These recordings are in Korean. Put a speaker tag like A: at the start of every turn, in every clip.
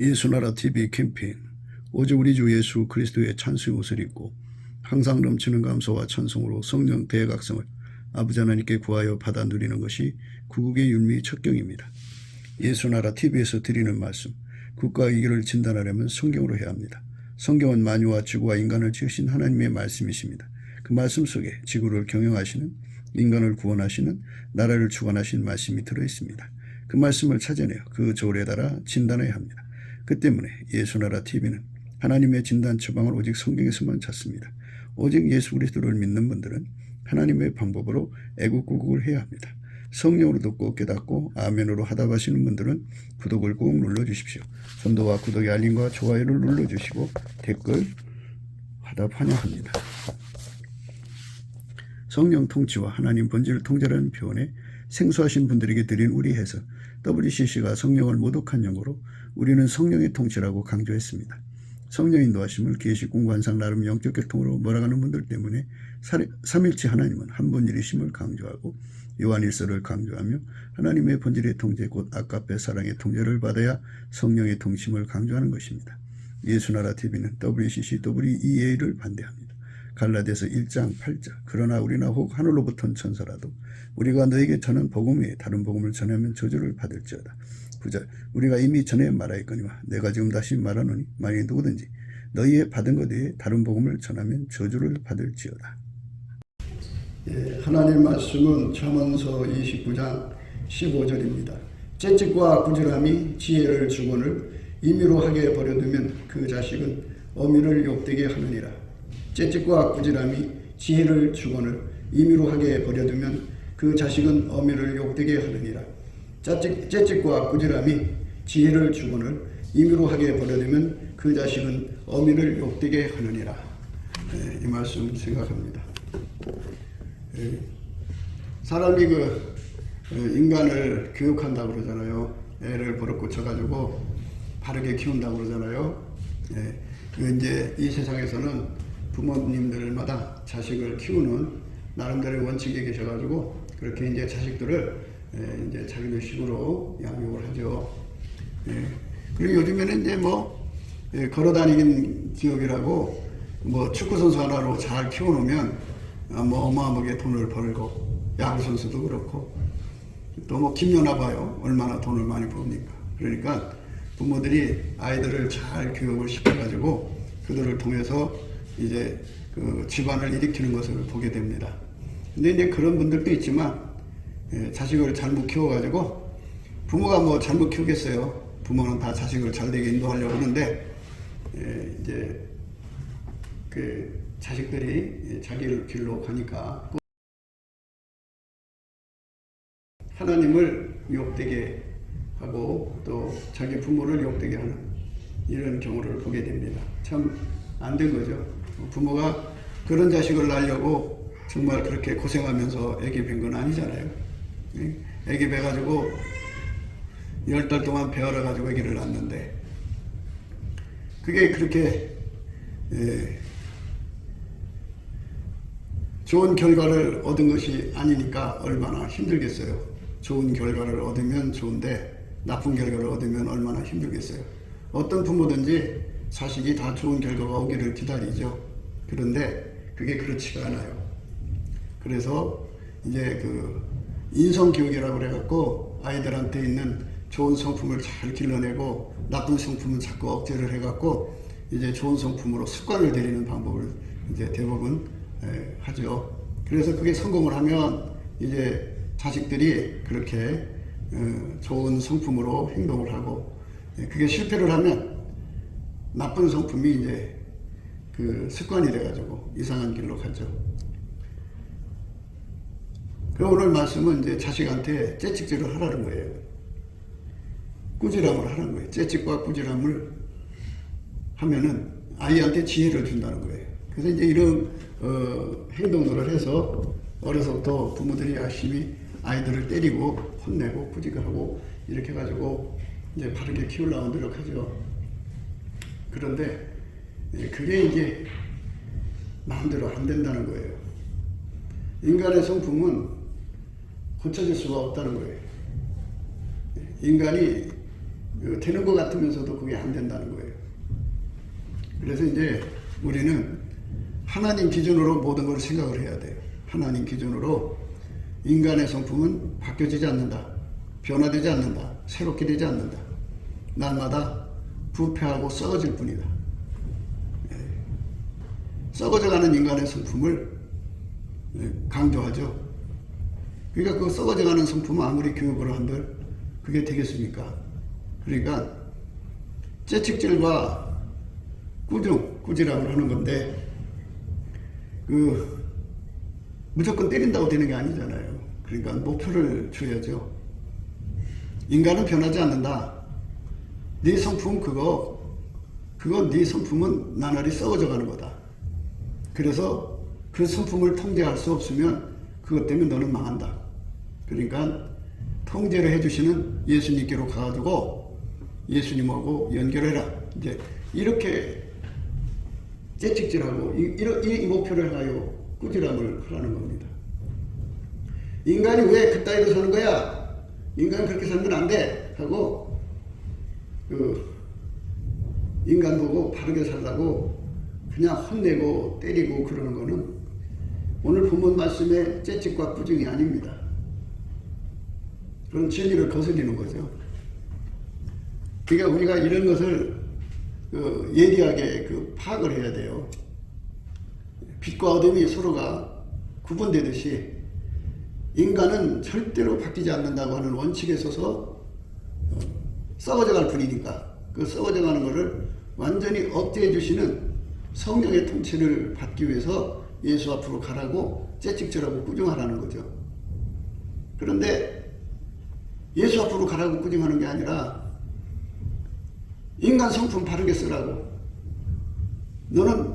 A: 예수나라 TV 캠페인 오직 우리 주 예수 그리스도의 찬수의 옷을 입고 항상 넘치는 감사와 찬송으로 성령 대각성을 아버지 하나님께 구하여 받아 누리는 것이 구국의 윤미 척경입니다. 예수나라 TV에서 드리는 말씀, 국가의 위기를 진단하려면 성경으로 해야 합니다. 성경은 만유와 지구와 인간을 지으신 하나님의 말씀이십니다. 그 말씀 속에 지구를 경영하시는, 인간을 구원하시는, 나라를 주관하신 말씀이 들어있습니다. 그 말씀을 찾아내어 그 조례에 따라 진단해야 합니다. 그 때문에 예수나라 TV는 하나님의 진단 처방을 오직 성경에서만 찾습니다. 오직 예수 그리스도를 믿는 분들은 하나님의 방법으로 애국구국을 해야 합니다. 성령으로 듣고 깨닫고 아멘으로 하답하시는 분들은 구독을 꼭 눌러주십시오. 전도와 구독의 알림과 좋아요를 눌러주시고 댓글 화답 환영합니다. 성령 통치와 하나님 본질 통제라는 표현에 생소하신 분들에게 드린 우리 해석, WCC가 성령을 모독한 용어로 우리는 성령의 통치라고 강조했습니다. 성령 인도하심을 계시록 관상 나름 영적 교통으로 몰아가는 분들 때문에 삼일체 하나님은 한 분일이심을 강조하고 요한일서를 강조하며 하나님의 본질의 통제 곧 아까페 사랑의 통제를 받아야 성령의 통심을 강조하는 것입니다. 예수나라 TV는 WCC, WEA를 반대합니다. 갈라디아서 1장 8절 그러나 우리나 혹 하늘로부터 천사라도 우리가 너에게 전한 복음 외에 다른 복음을 전하면 저주를 받을지어다. 9절 우리가 이미 전에 말하였거니와 내가 지금 다시 말하노니 만일 누구든지 너희의 받은 것 외에 다른 복음을 전하면 저주를 받을지어다. 하나님 말씀은 잠언서 29장 15절입니다. 채찍과 꾸지람이 지혜를 주거늘 임의로 하게 버려두면 그 자식은 어미를 욕되게 하느니라. 채찍과 꾸지람이 지혜를 주거늘 임의로 하게 버려두면 그 자식은 어미를 욕되게 하느니라. 채찍과 꾸지람이 지혜를 주거늘 임의로 하게 버려두면 그 자식은 어미를 욕되게 하느니라. 이 말씀 생각합니다. 사람이 인간을 교육한다고 그러잖아요. 애를 버릇 고쳐가지고 바르게 키운다고 그러잖아요. 이제 이 세상에서는 부모님들마다 자식을 키우는 나름대로의 원칙이 계셔가지고 그렇게 이제 자식들을 이제 자기들 식으로 양육을 하죠. 그리고 요즘에는 이제 걸어다니는 기업이라고 축구선수 하나로 잘 키워놓으면 어마어마하게 돈을 벌고 야구선수도 그렇고 또 김연아 봐요. 얼마나 돈을 많이 버니까. 그러니까 부모들이 아이들을 잘 교육을 시켜가지고 그들을 통해서 이제 그 집안을 일으키는 것을 보게 됩니다. 근데 이제 그런 분들도 있지만 자식을 잘못 키워가지고 부모가 잘못 키우겠어요. 부모는 다 자식을 잘되게 인도하려고 하는데 이제 그 자식들이 자기 길로 가니까 하나님을 욕되게 하고 또 자기 부모를 욕되게 하는 이런 경우를 보게 됩니다. 참 안 된 거죠. 부모가 그런 자식을 낳으려고 정말 그렇게 고생하면서 애기 뵌 건 아니잖아요. 애기 배가지고 10달 동안 배알아가지고 애기를 낳는데 그게 그렇게 좋은 결과를 얻은 것이 아니니까 얼마나 힘들겠어요. 좋은 결과를 얻으면 좋은데 나쁜 결과를 얻으면 얼마나 힘들겠어요. 어떤 부모든지 자식이 다 좋은 결과가 오기를 기다리죠. 그런데 그게 그렇지가 않아요. 그래서 이제 인성교육이라고 그래갖고 아이들한테 있는 좋은 성품을 잘 길러내고 나쁜 성품은 자꾸 억제를 해갖고 이제 좋은 성품으로 습관을 들이는 방법을 이제 대부분 하죠. 그래서 그게 성공을 하면 이제 자식들이 그렇게 좋은 성품으로 행동을 하고 그게 실패를 하면 나쁜 성품이 이제 습관이 돼가지고 이상한 길로 가죠. 그럼 오늘 말씀은 이제 자식한테 채찍질을 하라는 거예요. 꾸지람을 하라는 거예요. 채찍과 꾸지람을 하면은 아이한테 지혜를 준다는 거예요. 그래서 이제 이런 행동들을 해서 어려서부터 부모들이 열심히 아이들을 때리고 혼내고 꾸지하고 이렇게 해가지고 이제 바르게 키우려고 노력하죠. 그런데 그게 이제 마음대로 안 된다는 거예요. 인간의 성품은 고쳐질 수가 없다는 거예요. 인간이 되는 것 같으면서도 그게 안 된다는 거예요. 그래서 이제 우리는 하나님 기준으로 모든 걸 생각을 해야 돼요. 하나님 기준으로 인간의 성품은 바뀌어지지 않는다. 변화되지 않는다. 새롭게 되지 않는다. 날마다 부패하고 썩어질 뿐이다. 썩어져가는 인간의 성품을 강조하죠. 그러니까 그 썩어져가는 성품은 아무리 교육을 한들 그게 되겠습니까? 그러니까 채찍질과 꾸지람을 하는 건데 무조건 때린다고 되는 게 아니잖아요. 그러니까 목표를 줘야죠. 인간은 변하지 않는다. 네 성품 그거 네 성품은 나날이 썩어져 가는 거다. 그래서 그 성품을 통제할 수 없으면 그것 때문에 너는 망한다. 그러니까 통제를 해주시는 예수님께로 가가지고 예수님하고 연결해라. 이제 이렇게 채찍질하고 이 목표를 하여 꾸지람을 하라는 겁니다. 인간이 왜 그따위로 사는 거야? 인간은 그렇게 살면 안 돼. 하고 인간 보고 바르게 살라고 그냥 혼내고 때리고 그러는 거는 오늘 본문 말씀의 채찍과 꾸중이 아닙니다. 그런 진리를 거스리는 거죠. 그러니까 우리가 이런 것을 예리하게 파악을 해야 돼요. 빛과 어둠이 서로가 구분되듯이 인간은 절대로 바뀌지 않는다고 하는 원칙에 서서 썩어져 갈 뿐이니까 그 썩어져 가는 것을 완전히 억제해 주시는 성령의 통치를 받기 위해서 예수 앞으로 가라고 채찍질하고 꾸중하라는 거죠. 그런데 예수 앞으로 가라고 꾸중하는 게 아니라 인간 성품 바르게 쓰라고. 너는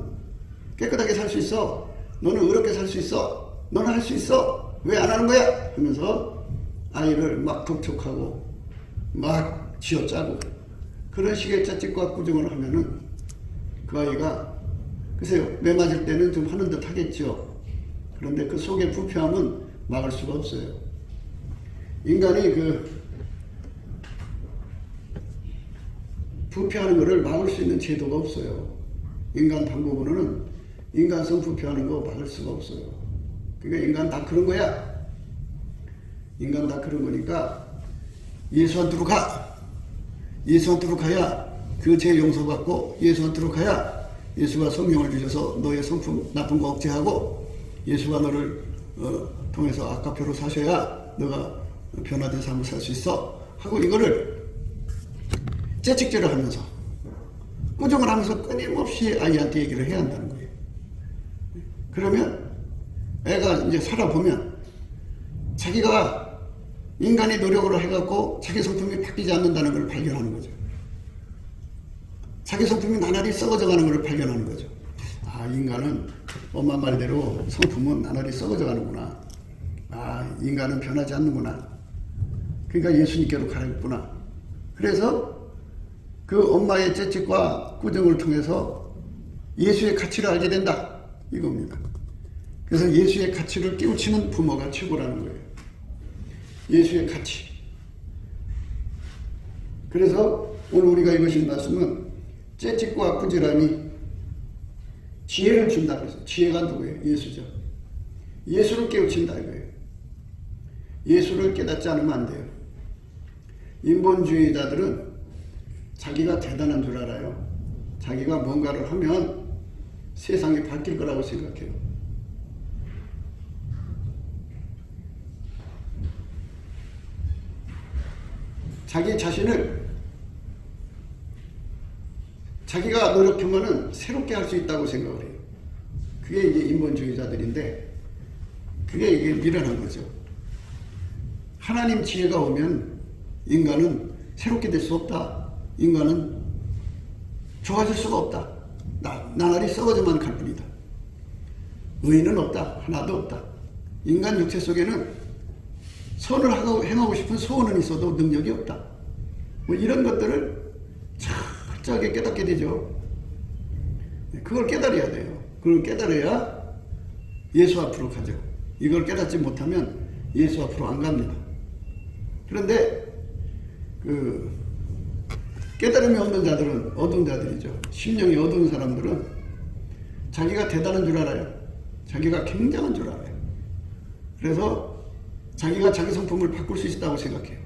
A: 깨끗하게 살 수 있어. 너는 의롭게 살 수 있어. 너는 할 수 있어. 왜 안 하는 거야? 하면서 아이를 막 독촉하고 막 쥐어짜고 그런 식의 채찍과 꾸중을 하면은 그 아이가 글쎄요, 매 맞을 때는 좀 하는 듯 하겠죠. 그런데 그 속의 부패함은 막을 수가 없어요. 인간이 부패하는 것을 막을 수 있는 제도가 없어요. 인간 방법으로는 인간성 부패하는 거 막을 수가 없어요. 그러니까 인간 다 그런 거야. 인간 다 그런 거니까 예수한테로 가. 예수한테로 가야 그 죄 용서받고 예수한테로 가야 예수가 성령을 주셔서 너의 성품 나쁜 거 억제하고 예수가 너를 통해서 아까표로 사셔야 너가 변화된 삶을 살 수 있어 하고 이거를 채찍질을 하면서 꾸중을 하면서 끊임없이 아이한테 얘기를 해야 한다는 거예요. 그러면 애가 이제 살아보면 자기가 인간의 노력으로 해갖고 자기 성품이 바뀌지 않는다는 걸 발견하는 거죠. 자기 성품이 나날이 썩어져가는 걸 발견하는 거죠. 아, 인간은 엄마 말대로 성품은 나날이 썩어져가는구나. 아, 인간은 변하지 않는구나. 그러니까 예수님께로 가야겠구나. 그래서 그 엄마의 채찍과 꾸중을 통해서 예수의 가치를 알게 된다. 이겁니다. 그래서 예수의 가치를 깨우치는 부모가 최고라는 거예요. 예수의 가치. 그래서 오늘 우리가 읽으신 말씀은 채찍과 꾸지람이 지혜를 준다 그래서 지혜가 누구예요? 예수죠. 예수를 깨우친다 이거예요. 예수를 깨닫지 않으면 안 돼요. 인본주의자들은 자기가 대단한 줄 알아요. 자기가 뭔가를 하면 세상이 바뀔 거라고 생각해요. 자기 자신을 자기가 노력하면은 새롭게 할 수 있다고 생각을 해요. 그게 이제 인본주의자들인데 그게 이게 미련한 거죠. 하나님 지혜가 오면 인간은 새롭게 될 수 없다. 인간은 좋아질 수가 없다. 나날이 썩어져만 갈 뿐이다. 의인은 없다. 하나도 없다. 인간 육체 속에는 선을 행하고 싶은 소원은 있어도 능력이 없다. 뭐 이런 것들을 철저하게 깨닫게 되죠. 그걸 깨달아야 돼요. 그걸 깨달아야 예수 앞으로 가죠. 이걸 깨닫지 못하면 예수 앞으로 안 갑니다. 그런데 깨달음이 없는 자들은 어두운 자들이죠. 심령이 어두운 사람들은 자기가 대단한 줄 알아요. 자기가 굉장한 줄 알아요. 그래서 자기가 자기 성품을 바꿀 수 있다고 생각해요.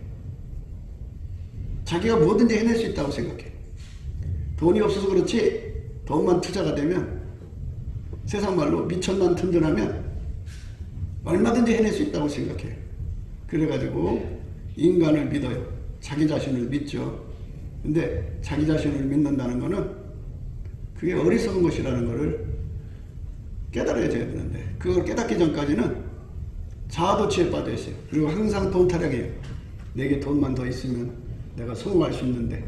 A: 자기가 뭐든지 해낼 수 있다고 생각해요. 돈이 없어서 그렇지 돈만 투자가 되면, 세상 말로 미천만 튼튼하면 얼마든지 해낼 수 있다고 생각해요. 그래가지고 인간을 믿어요. 자기 자신을 믿죠. 근데 자기 자신을 믿는다는 거는 그게 어리석은 것이라는 것을 깨달아야 되는데, 그걸 깨닫기 전까지는 자아도취에 빠져 있어요. 그리고 항상 돈 타령해요. 내게 돈만 더 있으면 내가 성공할 수 있는데,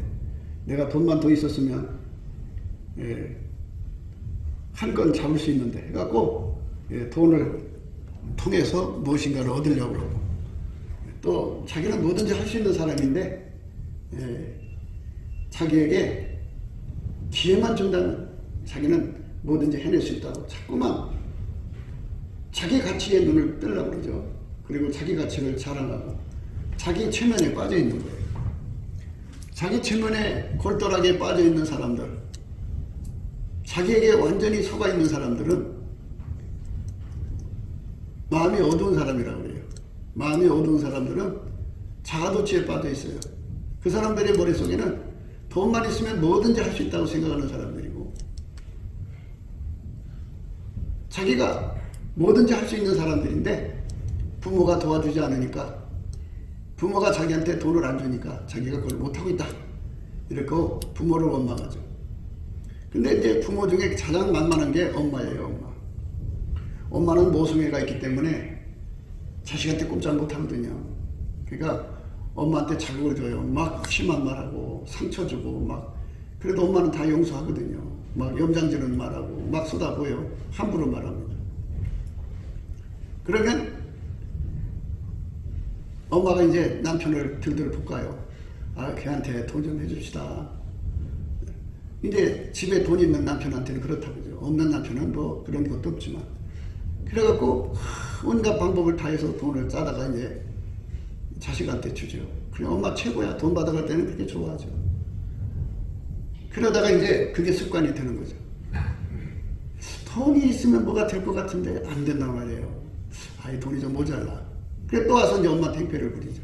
A: 내가 돈만 더 있었으면 한 건 잡을 수 있는데 해갖고 돈을 통해서 무엇인가를 얻으려고 그러고, 또 자기는 뭐든지 할 수 있는 사람인데 자기에게 기회만 준다면 자기는 뭐든지 해낼 수 있다고 자꾸만 자기 가치에 눈을 뜨려고 그러죠. 그리고 자기 가치를 자랑하고 자기 체면에 빠져 있는 거예요. 자기 체면에 골똘하게 빠져 있는 사람들, 자기에게 완전히 속아 있는 사람들은 마음이 어두운 사람이라고 그래요. 마음이 어두운 사람들은 자아도취에 빠져 있어요. 그 사람들의 머릿속에는 돈만 있으면 뭐든지 할 수 있다고 생각하는 사람들이고, 자기가 뭐든지 할 수 있는 사람들인데 부모가 도와주지 않으니까, 부모가 자기한테 돈을 안 주니까 자기가 그걸 못하고 있다, 이렇게 부모를 원망하죠. 근데 이제 부모 중에 가장 만만한 게 엄마예요. 엄마. 엄마는 모성애가 있기 때문에 자식한테 꼼짝 못하거든요. 그러니까 엄마한테 자극을 줘요. 막 심한 말하고 상처 주고 막. 그래도 엄마는 다 용서하거든요. 막 염장지는 말하고 막 쏟아부어요. 함부로 말합니다. 그러면 엄마가 이제 남편을 들들 볶아요. 아, 걔한테 돈 좀 해줍시다. 이제 집에 돈 있는 남편한테는 그렇다고죠. 없는 남편은 뭐 그런 것도 없지만. 그래갖고 온갖 방법을 다해서 돈을 짜다가 이제 자식한테 주죠. 그래, 엄마 최고야. 돈 받아갈 때는 그렇게 좋아하죠. 그러다가 이제 그게 습관이 되는 거죠. 돈이 있으면 뭐가 될 것 같은데 안 된단 말이에요. 아이, 돈이 좀 모자라. 그래 또 와서 이제 엄마한테 행패를 부리죠.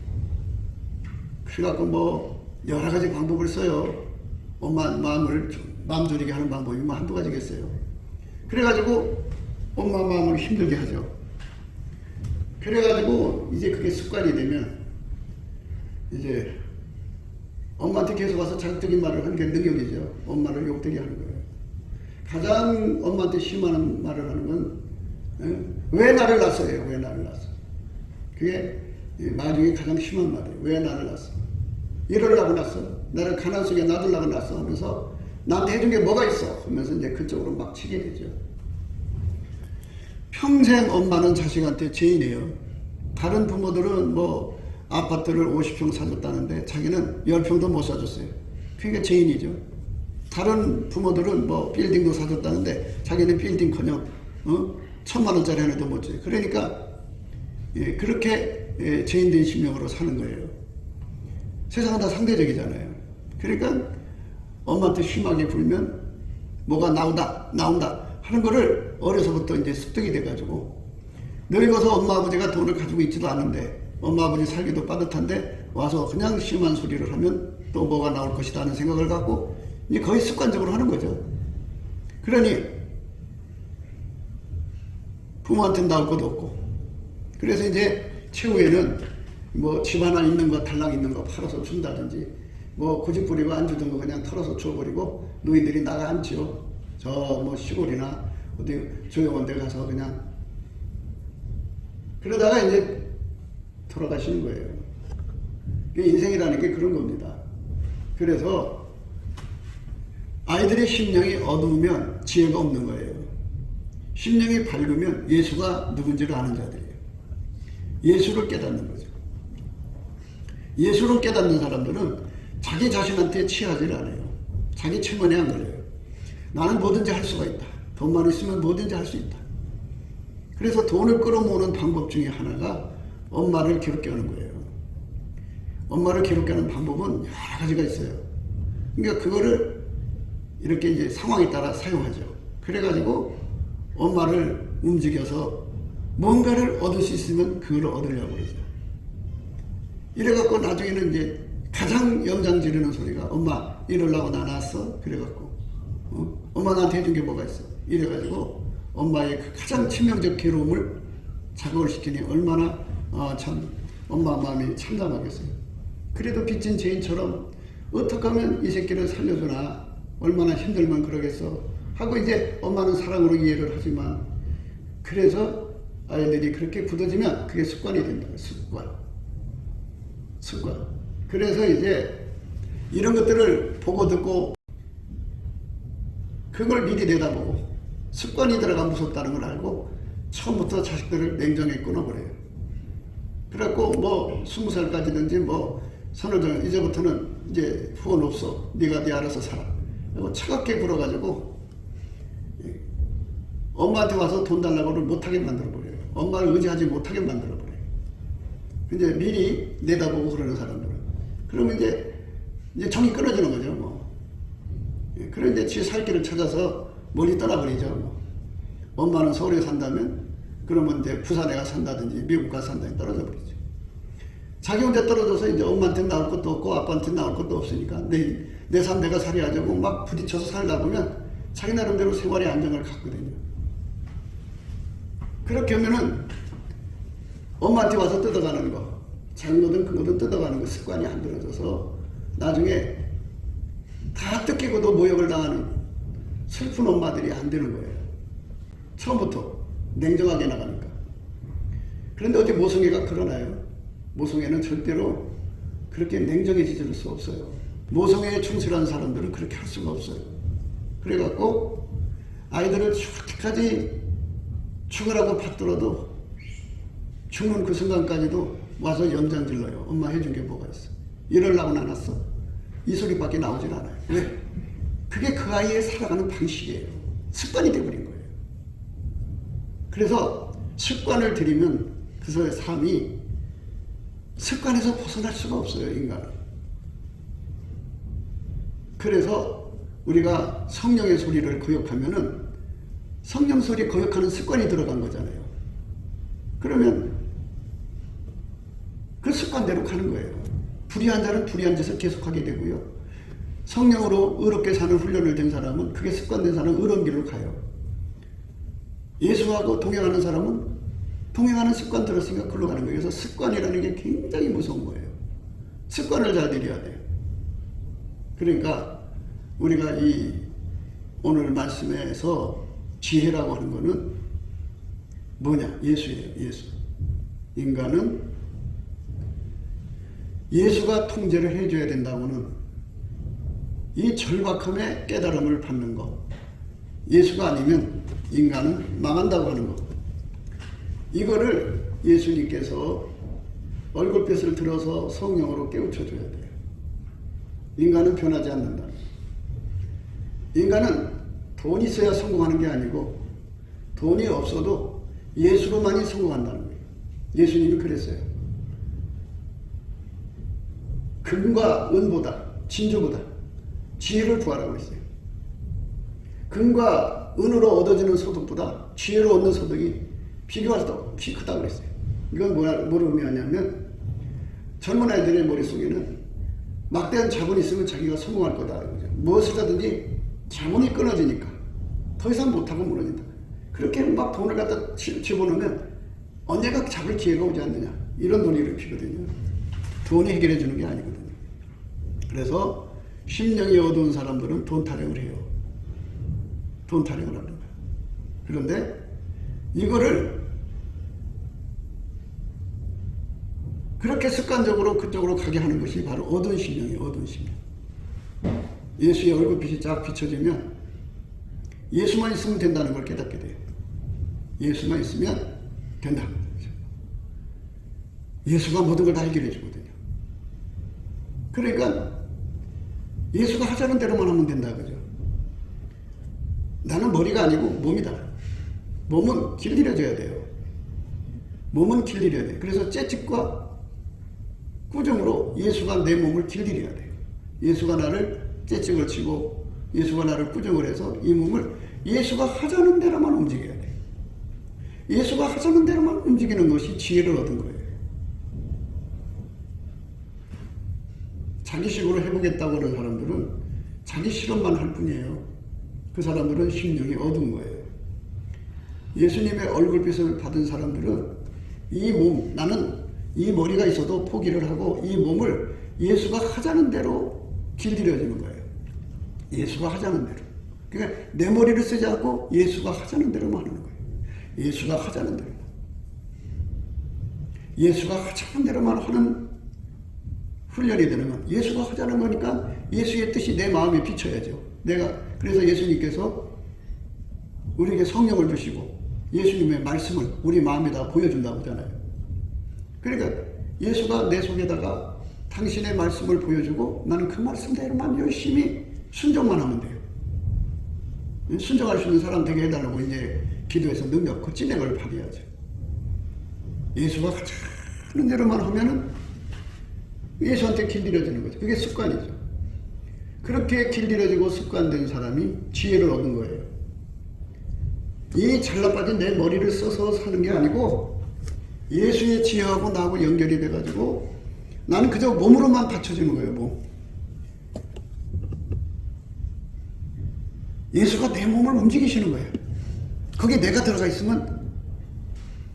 A: 그래갖고 뭐 여러 가지 방법을 써요. 엄마 마음 졸이게 하는 방법이 뭐 한두 가지겠어요. 그래가지고 엄마 마음을 힘들게 하죠. 그래가지고 이제 그게 습관이 되면 이제 엄마한테 계속 와서 자극적인 말을 하는 게 능력이죠. 엄마를 욕되게 하는 거예요. 가장 엄마한테 심한 말을 하는 건 왜 나를 낳았어요? 왜 나를 낳았어? 그게 말 중에 가장 심한 말이에요. 왜 나를 낳았어? 이러려고 낳았어? 나를 가난 속에 놔두려고 낳았어? 하면서 나한테 해준 게 뭐가 있어? 하면서 이제 그쪽으로 막 치게 되죠. 평생 엄마는 자식한테 죄인이에요. 다른 부모들은 뭐 아파트를 50평 사줬다는데 자기는 10평도 못 사줬어요. 그러니까 죄인이죠. 다른 부모들은 뭐 빌딩도 사줬다는데 자기는 빌딩커녕 1000만원짜리 하나도 못 줘요. 그러니까 그렇게 죄인된 심령으로 사는 거예요. 세상은 다 상대적이잖아요. 그러니까 엄마한테 심하게 굴면 뭐가 나온다 하는 거를 어려서부터 이제 습득이 돼가지고, 늙어서 엄마 아버지가 돈을 가지고 있지도 않은데 엄마 아버지 살기도 빠듯한데 와서 그냥 심한 소리를 하면 또 뭐가 나올 것이다 하는 생각을 갖고 이제 거의 습관적으로 하는 거죠. 그러니 부모한테는 나올 것도 없고, 그래서 이제 최후에는 뭐 집 하나 있는 거 달랑 있는 거 팔아서 준다든지, 뭐 고집 부리고 안 주던 거 그냥 털어서 줘버리고 노인들이 나가 앉지요. 저 뭐 시골이나 어디 조용한 데 가서 그냥. 그러다가 이제 돌아가시는 거예요. 인생이라는 게 그런 겁니다. 그래서 아이들의 심령이 어두우면 지혜가 없는 거예요. 심령이 밝으면 예수가 누군지를 아는 자들이에요. 예수를 깨닫는 거죠. 예수를 깨닫는 사람들은 자기 자신한테 취하지 않아요. 자기 체면에 안 걸려요. 나는 뭐든지 할 수가 있다. 돈만 있으면 뭐든지 할 수 있다. 그래서 돈을 끌어모으는 방법 중에 하나가 엄마를 괴롭게 하는 거예요. 엄마를 괴롭게 하는 방법은 여러 가지가 있어요. 그러니까 그거를 이렇게 이제 상황에 따라 사용하죠. 그래가지고 엄마를 움직여서 뭔가를 얻을 수 있으면 그걸 얻으려고 그러죠. 이래갖고 나중에는 이제 가장 연장 지르는 소리가 엄마 이러려고 나 낳았어? 그래갖고 엄마 나한테 해준 게 뭐가 있어? 이래가지고 엄마의 그 가장 치명적 괴로움을 자극을 시키니 얼마나 참 엄마 마음이 참담하겠어요. 그래도 빚진 죄인처럼 어떻게 하면 이 새끼를 살려주나 얼마나 힘들면 그러겠어 하고 이제 엄마는 사랑으로 이해를 하지만 그래서 아이들이 그렇게 굳어지면 그게 습관이 된다. 습관. 그래서 이제 이런 것들을 보고 듣고 그걸 미리 내다보고 습관이 들어가 무섭다는 걸 알고 처음부터 자식들을 냉정에 끊어버려요. 그래갖고 뭐 20살까지든지 뭐 선호정 이제부터는 이제 후원 없어. 네가 네 알아서 살아. 그리고 차갑게 굴어가지고 엄마한테 와서 돈 달라고를 못하게 만들어버려요. 엄마를 의지하지 못하게 만들어버려요. 이제 미리 내다보고 그러는 사람들은. 그러면 이제 정이 끊어지는 거죠. 뭐. 그런 이제 지 살 길을 찾아서 멀리 떠나버리죠. 뭐. 엄마는 서울에 산다면 그러면 이제 부산에 가서 산다든지 미국 가서 산다든지 떨어져 버리죠. 자기 혼자 떨어져서 이제 엄마한테 나올 것도 없고 아빠한테 나올 것도 없으니까 내 삶 내가 살아야죠. 막 부딪혀서 살다 보면 자기 나름대로 생활의 안정을 갖거든요. 그렇게 하면은 엄마한테 와서 뜯어가는 거, 작은 거든 큰 거든 뜯어가는 거 습관이 안 들어져서 나중에 다 뜯기고도 모욕을 당하는 슬픈 엄마들이 안 되는 거예요. 처음부터 냉정하게 나가니까. 그런데 어디 모성애가 그러나요? 모성애는 절대로 그렇게 냉정해질 수 없어요. 모성애에 충실한 사람들은 그렇게 할 수가 없어요. 그래갖고 아이들을 죽을 때까지 죽으라고 받들어도 죽는 그 순간까지도 와서 연장질러요. 엄마 해준 게 뭐가 있어? 이러려고 나눴어? 이 소리밖에 나오질 않아요. 왜? 그게 그 아이의 살아가는 방식이에요. 습관이 돼버린 거예요. 그래서 습관을 들이면 그 삶이 습관에서 벗어날 수가 없어요. 인간은. 그래서 우리가 성령의 소리를 거역하면은 성령 소리 거역하는 습관이 들어간 거잖아요. 그러면 그 습관대로 가는 거예요. 불의한 자는 불의한 짓을 계속하게 되고요. 성령으로 의롭게 사는 훈련을 된 사람은 그게 습관된 사람은 의로운 길로 가요. 예수하고 동행하는 사람은 동행하는 습관 들었으니까 글로 가는 거예요. 그래서 습관이라는 게 굉장히 무서운 거예요. 습관을 잘 들여야 돼요. 그러니까 우리가 이 오늘 말씀에서 지혜라고 하는 거는 뭐냐? 예수예요. 예수. 인간은 예수가 통제를 해줘야 된다고는 이 절박함의 깨달음을 받는 것. 예수가 아니면 인간은 망한다고 하는 것. 이거를 예수님께서 얼굴빛을 들어서 성령으로 깨우쳐줘야 돼요. 인간은 변하지 않는다. 인간은 돈이 있어야 성공하는 게 아니고 돈이 없어도 예수로만이 성공한다는 거예요. 예수님이 그랬어요. 금과 은보다 진주보다 지혜를 구하라고 했어요. 금과 은으로 얻어지는 소득보다 지혜로 얻는 소득이 비교할 수 없이 크다고 그랬어요. 이건 뭐를 의미하냐면 젊은 아이들의 머릿속에는 막대한 자본이 있으면 자기가 성공할 거다. 무엇을 하든지 자본이 끊어지니까 더 이상 못하고 무너진다. 그렇게 막 돈을 갖다 집어넣으면 언젠가 잡을 기회가 오지 않느냐. 이런 논의를 피거든요. 돈이 해결해 주는 게 아니거든요. 그래서 심령이 어두운 사람들은 돈 타령을 해요. 돈 타령을 하는 거예요. 그런데 이거를 그렇게 습관적으로 그쪽으로 가게 하는 것이 바로 어두운 심령이에요. 어두운 심령. 예수의 얼굴빛이 쫙 비춰지면 예수만 있으면 된다는 걸 깨닫게 돼요. 예수만 있으면 된다. 예수가 모든 걸 다 해결해 주거든요. 그러니까 예수가 하자는 대로만 하면 된다. 그죠? 나는 머리가 아니고 몸이다. 몸은 길들여져야 돼요. 몸은 길들여야 돼요. 그래서 채찍과 꾸정으로 예수가 내 몸을 길들여야 돼요. 예수가 나를 째찍을 치고 예수가 나를 꾸중을 해서 이 몸을 예수가 하자는 대로만 움직여야 돼. 예수가 하자는 대로만 움직이는 것이 지혜를 얻은 거예요. 자기식으로 해보겠다고 하는 사람들은 자기 실험만 할 뿐이에요. 그 사람들은 심령이 어두운 거예요. 예수님의 얼굴빛을 받은 사람들은 이 몸, 나는 이 머리가 있어도 포기를 하고 이 몸을 예수가 하자는 대로 길들여지는 거예요. 예수가 하자는 대로. 그러니까 내 머리를 쓰지 않고 예수가 하자는 대로만 하는 거예요. 예수가 하자는 대로. 예수가 하자는 대로만 하는 훈련이 되는 건 예수가 하자는 거니까 예수의 뜻이 내 마음에 비쳐야죠. 그래서 예수님께서 우리에게 성령을 주시고 예수님의 말씀을 우리 마음에다 보여준다고 하잖아요. 그러니까 예수가 내 속에다가 당신의 말씀을 보여주고 나는 그 말씀대로만 열심히 순종만 하면 돼요. 순종할 수 있는 사람 되게 해달라고 이제 기도해서 능력, 그 진액을 발휘하죠. 예수가 하자는 대로만 하면은 예수한테 길들여지는 거죠. 그게 습관이죠. 그렇게 길들여지고 습관된 사람이 지혜를 얻은 거예요. 이 잘라빠진 내 머리를 써서 사는 게 아니고 예수의 지혜하고 나하고 연결이 돼가지고 나는 그저 몸으로만 받쳐주는 거예요. 몸. 예수가 내 몸을 움직이시는 거예요. 거기에 내가 들어가 있으면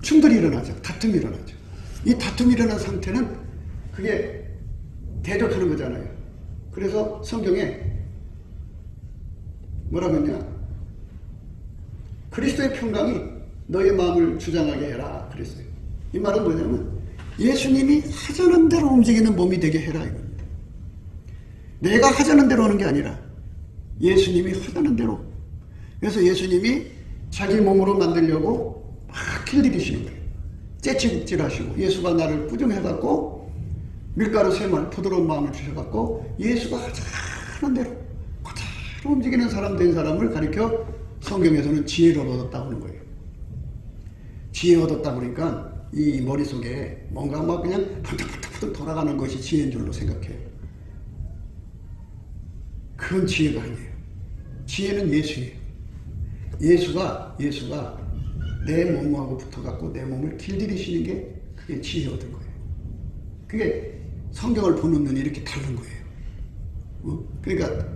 A: 충돌이 일어나죠. 다툼이 일어나죠. 이 다툼이 일어난 상태는 그게 대적하는 거잖아요. 그래서 성경에 뭐라고 했냐? 그리스도의 평강이 너의 마음을 주장하게 해라 그랬어요. 이 말은 뭐냐면 예수님이 하자는 대로 움직이는 몸이 되게 해라 이겁니다. 내가 하자는 대로 하는 게 아니라 예수님이 하자는 대로. 그래서 예수님이 자기 몸으로 만들려고 막 길들이시는 거예요. 째찍질하시고 예수가 나를 꾸중해갖고 밀가루 쇠말 부드러운 마음을 주셔갖고 예수가 하자는 대로 그대로 움직이는 사람 된 사람을 가리켜 성경에서는 지혜를 얻었다고 하는 거예요. 지혜 얻었다 그러니까 이 머릿속에 뭔가 막 그냥 푸득푸득 돌아가는 것이 지혜인 줄로 생각해요. 그건 지혜가 아니에요. 지혜는 예수예요. 예수가 내 몸하고 붙어갖고 내 몸을 길들이시는 게 그게 지혜 얻은 거예요. 그게 성경을 보는 눈이 이렇게 다른 거예요. 그러니까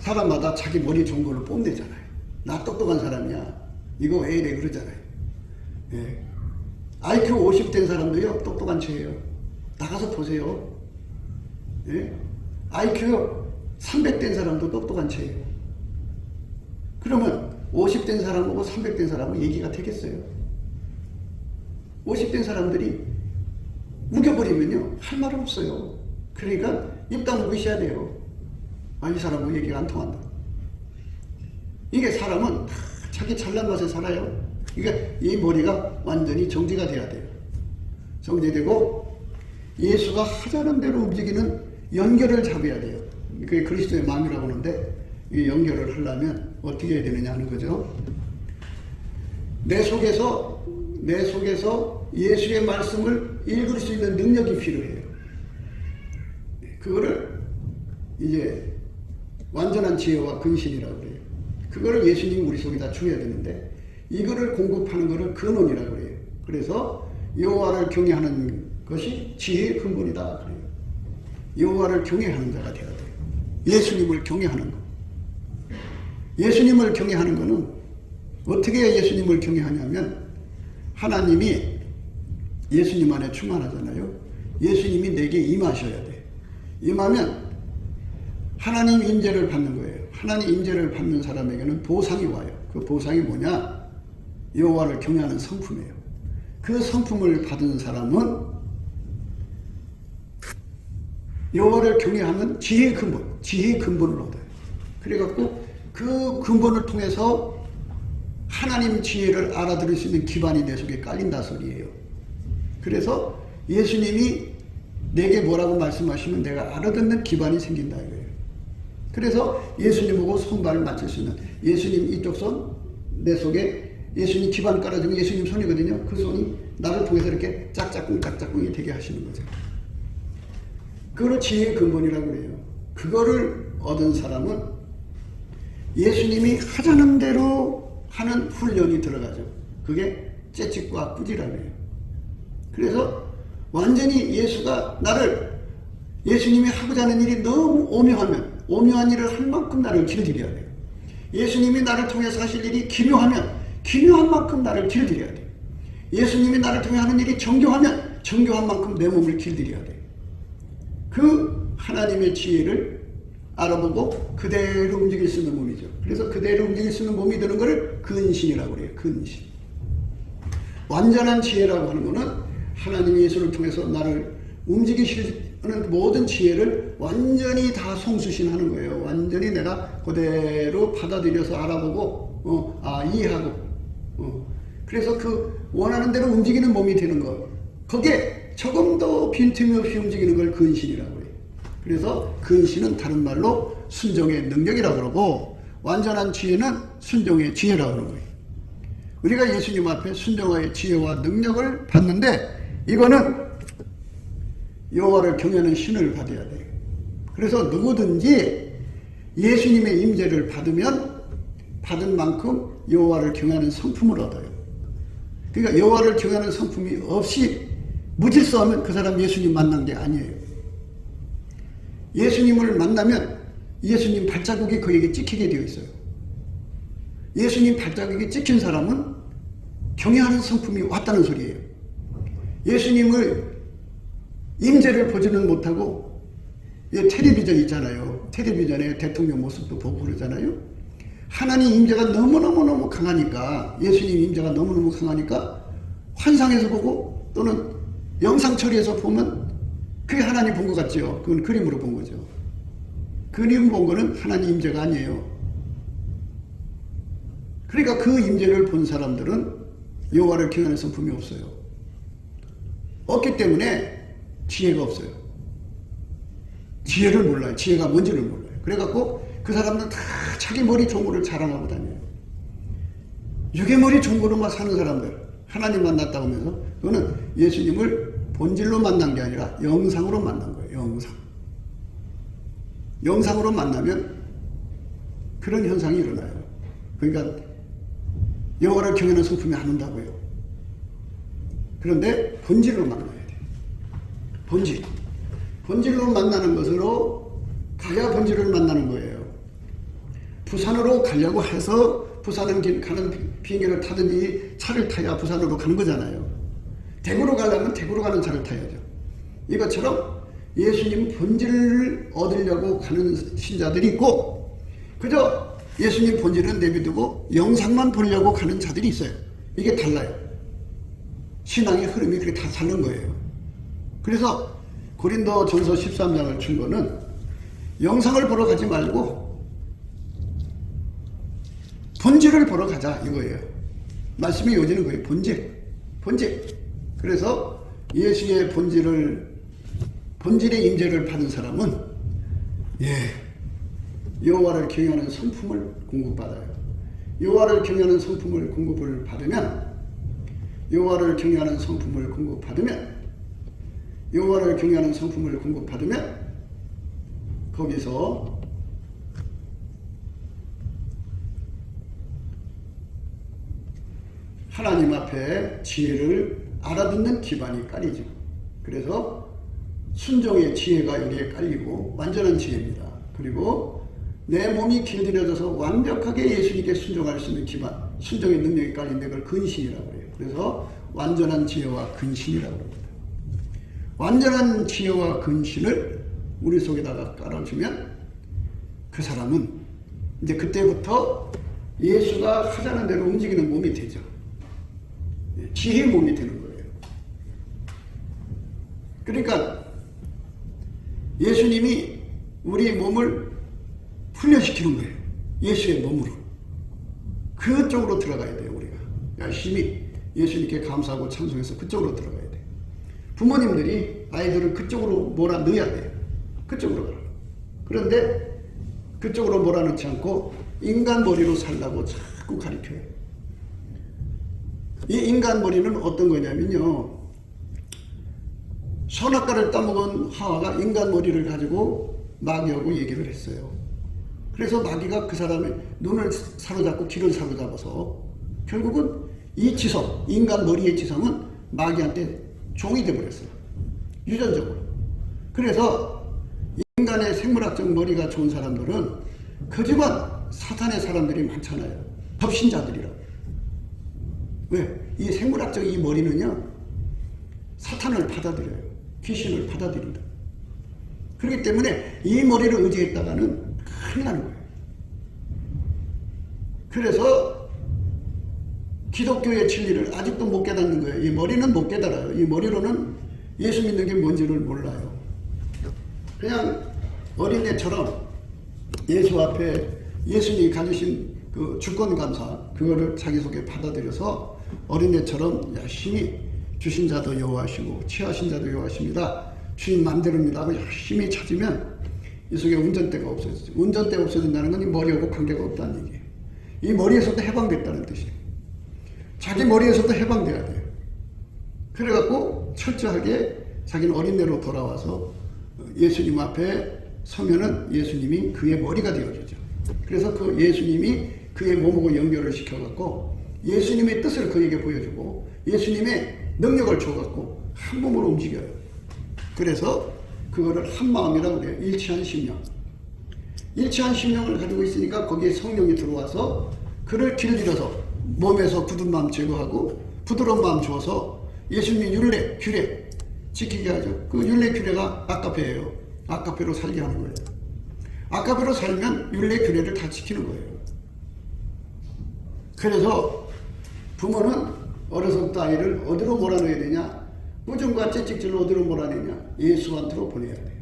A: 사람마다 자기 머리 좋은 걸로 뽐내잖아요. 나 똑똑한 사람이야. 이거 왜 이래 그러잖아요. 예. IQ 50 된 사람도요 똑똑한 체예요. 나가서 보세요. 예. IQ 300 된 사람도 똑똑한 체예요. 그러면 50 된 사람하고 300 된 사람은 얘기가 되겠어요? 50 된 사람들이 우겨버리면요 할 말은 없어요. 그러니까 입 다물고 있어야 돼요. 이 사람하고 얘기가 안 통한다. 이게 사람은 자기 잘난 맛에 살아요. 그러니까 이 머리가 완전히 정지가 돼야 돼요. 정지되고 예수가 하자는 대로 움직이는 연결을 잡아야 돼요. 그게 그리스도의 마음이라고 하는데 이 연결을 하려면 어떻게 해야 되느냐 하는 거죠. 내 속에서 예수의 말씀을 읽을 수 있는 능력이 필요해요. 그거를 이제 완전한 지혜와 근신이라고 그래요. 그거를 예수님이 우리 속에다 줘야 되는데 이거를 공급하는 거를 근원이라고 그래요. 그래서 여호와를 경외하는 것이 지혜의 근본이다 그래요. 여호와를 경외하는 자가 되어야 돼요. 예수님을 경외하는 거. 예수님을 경외하는 거는 어떻게 예수님을 경외하냐면 하나님이 예수님 안에 충만하잖아요. 예수님이 내게 임하셔야 돼. 임하면 하나님 임재를 받는 거예요. 하나님 임재를 받는 사람에게는 보상이 와요. 그 보상이 뭐냐? 여호와를 경외하는 성품이에요. 그 성품을 받은 사람은 여호와를 경외하면 지혜의 근본을 얻어요. 그래갖고 그 근본을 통해서 하나님 지혜를 알아들을 수 있는 기반이 내 속에 깔린다 소리예요. 그래서 예수님이 내게 뭐라고 말씀하시면 내가 알아듣는 기반이 생긴다 이거예요. 그래서 예수님 보고 손발을 맞출 수 있는 예수님 이쪽 손, 내 속에 예수님 기반 깔아주면 예수님 손이거든요. 그 손이 나를 통해서 이렇게 짝짝꿍이 되게 하시는 거죠. 그걸 지혜의 근본이라고 그래요. 그거를 얻은 사람은 예수님이 하자는 대로 하는 훈련이 들어가죠. 그게 채찍과 꾸지람이에요. 그래서 완전히 예수님이 하고자 하는 일이 너무 오묘하면 오묘한 일을 할 만큼 나를 길들여야 돼요. 예수님이 나를 통해서 하실 일이 기묘하면 기묘한 만큼 나를 길들여야 돼요. 예수님이 나를 통해 하는 일이 정교하면 정교한 만큼 내 몸을 길들여야 돼요. 그 하나님의 지혜를 알아보고 그대로 움직일 수 있는 몸이죠. 그래서 그대로 움직일 수 있는 몸이 되는 것을 근신이라고 그래요. 근신. 완전한 지혜라고 하는 것은 하나님 예수를 통해서 나를 움직이시는 모든 지혜를 완전히 다 송수신하는 거예요. 완전히 내가 그대로 받아들여서 알아보고 이해하고 그래서 그 원하는 대로 움직이는 몸이 되는 것. 거기에 조금도 빈틈이 없이 움직이는 걸 근신이라고 해요. 그래서 근신은 다른 말로 순종의 능력이라고 그러고 완전한 지혜는 순종의 지혜라고 그러는 거예요. 우리가 예수님 앞에 순종의 지혜와 능력을 받는데 이거는 여호와를 경외하는 신을 받아야 돼요. 그래서 누구든지 예수님의 임재를 받으면 받은 만큼 여호와를 경외하는 성품을 얻어요. 그러니까 여호와를 경외하는 성품이 없이 무질서하면 그 사람 예수님 만난 게 아니에요. 예수님을 만나면 예수님 발자국이 그에게 찍히게 되어 있어요. 예수님 발자국이 찍힌 사람은 경외하는 성품이 왔다는 소리예요. 예수님을 임재를 보지는 못하고 텔레비전 있잖아요. 텔레비전에 대통령 모습도 보고 그러잖아요. 하나님 임재가 너무너무 강하니까 예수님 임재가 너무너무 강하니까 환상에서 보고 또는 영상 처리해서 보면 그게 하나님 본 것 같죠. 그건 그림으로 본 거죠. 그림 본 거는 하나님 임재가 아니에요. 그러니까 그 임재를 본 사람들은 여호와를 경외하는 성품이 없어요. 없기 때문에 지혜가 없어요. 지혜를 몰라요. 지혜가 뭔지를 몰라요. 그래갖고 그 사람들은 다 자기 머리 좋은 거를 자랑하고 다녀요. 육의 머리 좋은 거로만 사는 사람들, 하나님 만났다고 하면서 그거는 예수님을 본질로 만난 게 아니라 영상으로 만난 거예요. 영상으로 만나면 그런 현상이 일어나요. 그러니까 여호와를 경외하는 성품이 안 온다고요. 그런데 본질로 만나야 돼요. 본질로 만나는 것으로 가야 본질을 만나는 거예요. 부산으로 가려고 해서 부산은 가는 비행기를 타든지 차를 타야 부산으로 가는 거잖아요. 대구로 가려면 대구로 가는 차를 타야죠. 이것처럼 예수님 본질을 얻으려고 가는 신자들이 있고 그저 예수님 본질은 내비두고 영상만 보려고 가는 자들이 있어요. 이게 달라요. 신앙의 흐름이 그렇게 다 다른 거예요. 그래서 고린도전서 13장을 준 거는 영상을 보러 가지 말고 본질을 보러 가자 이거예요. 말씀이 요지는 거예요. 본질. 그래서 예수의 본질의 임재를 받은 사람은 여호와를 경외하는 성품을 공급받아요. 여호와를 경외하는 성품을 공급을 받으면 여호와를 경외하는 성품을 공급받으면 거기서 하나님 앞에 지혜를 알아듣는 기반이 깔리죠. 그래서 순종의 지혜가 여기에 깔리고 완전한 지혜입니다. 그리고 내 몸이 길들여져서 완벽하게 예수님께 순종할 수 있는 기반, 순종의 능력이 깔린데 그걸 근신이라고 해요. 그래서 완전한 지혜와 근신이라고 합니다. 완전한 지혜와 근신을 우리 속에다가 깔아주면 그 사람은 이제 그때부터 예수가 하자는 대로 움직이는 몸이 되죠. 지혜의 몸이 되는 거예요. 그러니까 예수님이 우리 몸을 훈련시키는 거예요. 예수의 몸으로. 그쪽으로 들어가야 돼요. 우리가 열심히 예수님께 감사하고 찬송해서 그쪽으로 들어가야 돼요. 부모님들이 아이들을 그쪽으로 몰아넣어야 돼요. 그쪽으로 가라. 그런데 그쪽으로 몰아넣지 않고 인간 머리로 살라고 자꾸 가르쳐요. 이 인간 머리는 어떤 거냐면요, 선악과를 따먹은 하와가 인간 머리를 가지고 마귀하고 얘기를 했어요. 그래서 마귀가 그 사람의 눈을 사로잡고 귀를 사로잡아서 결국은 이 지성, 인간 머리의 지성은 마귀한테 종이 되어버렸어요. 유전적으로. 그래서 인간의 생물학적 머리가 좋은 사람들은 거지만 사탄의 사람들이 많잖아요. 접신자들이라고. 왜? 이 생물학적 이 머리는요, 사탄을 받아들여요. 귀신을 받아들인다. 그렇기 때문에 이 머리를 의지했다가는 큰일 나는 거예요. 그래서 기독교의 진리를 아직도 못 깨닫는 거예요. 이 머리는 못 깨달아요. 이 머리로는 예수 믿는 게 뭔지를 몰라요. 그냥 어린애처럼 예수 앞에 예수님이 가지신 그 주권감사, 그거를 자기 속에 받아들여서 어린애처럼 열심히 주신 자도 여호와시고 취하신 자도 여호와십니다. 주인 맘대로입니다 하고 열심히 찾으면 이 속에 운전대가 없어졌죠. 운전대가 없어진다는 건 이 머리하고 관계가 없다는 얘기예요. 이 머리에서도 해방됐다는 뜻이에요. 자기 머리에서도 해방돼야 돼요. 그래갖고 철저하게 자기는 어린애로 돌아와서 예수님 앞에 서면은 예수님이 그의 머리가 되어주죠. 그래서 그 예수님이 그의 몸하고 연결을 시켜갖고 예수님의 뜻을 그에게 보여주고 예수님의 능력을 줘갖고 한 몸으로 움직여요. 그래서 그거를 한 마음이라고 그래요. 일치한 심령. 일치한 심령을 가지고 있으니까 거기에 성령이 들어와서 그를 길들여서 몸에서 굳은 마음 제거하고 부드러운 마음 주어서 예수님의 율례, 규례 지키게 하죠. 그 율례, 규례가 아까페예요. 아까페로 살게 하는 거예요. 아까페로 살면 율례, 규례를 다 지키는 거예요. 그래서 부모는 어려서부터 아이를 어디로 몰아넣어야 되냐? 꾸중과 채찍질로 어디로 몰아내냐? 예수한테로 보내야 돼.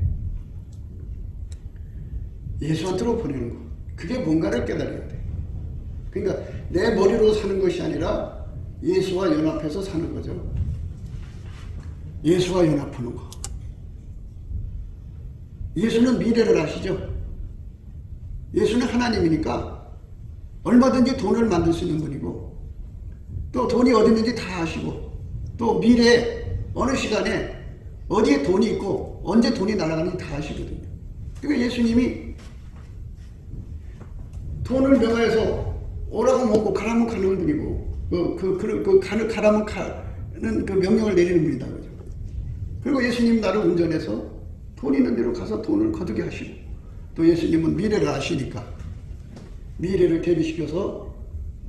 A: 예수한테로 보내는 거. 그게 뭔가를 깨달아야 돼. 그러니까 내 머리로 사는 것이 아니라 예수와 연합해서 사는 거죠. 예수와 연합하는 거. 예수는 미래를 아시죠? 예수는 하나님이니까 얼마든지 돈을 만들 수 있는 분이고 또 돈이 어디 있는지 다 아시고 또 미래에 어느 시간에 어디에 돈이 있고 언제 돈이 날아가는지 다 아시거든요. 그러니까 예수님이 돈을 명하여서 오라고 먹고 가라면 가는 분이고 가라면 가는 그 명령을 내리는 분이다 그죠. 그리고 예수님 나를 운전해서 돈 있는 데로 가서 돈을 거두게 하시고 또 예수님은 미래를 아시니까 미래를 대비시켜서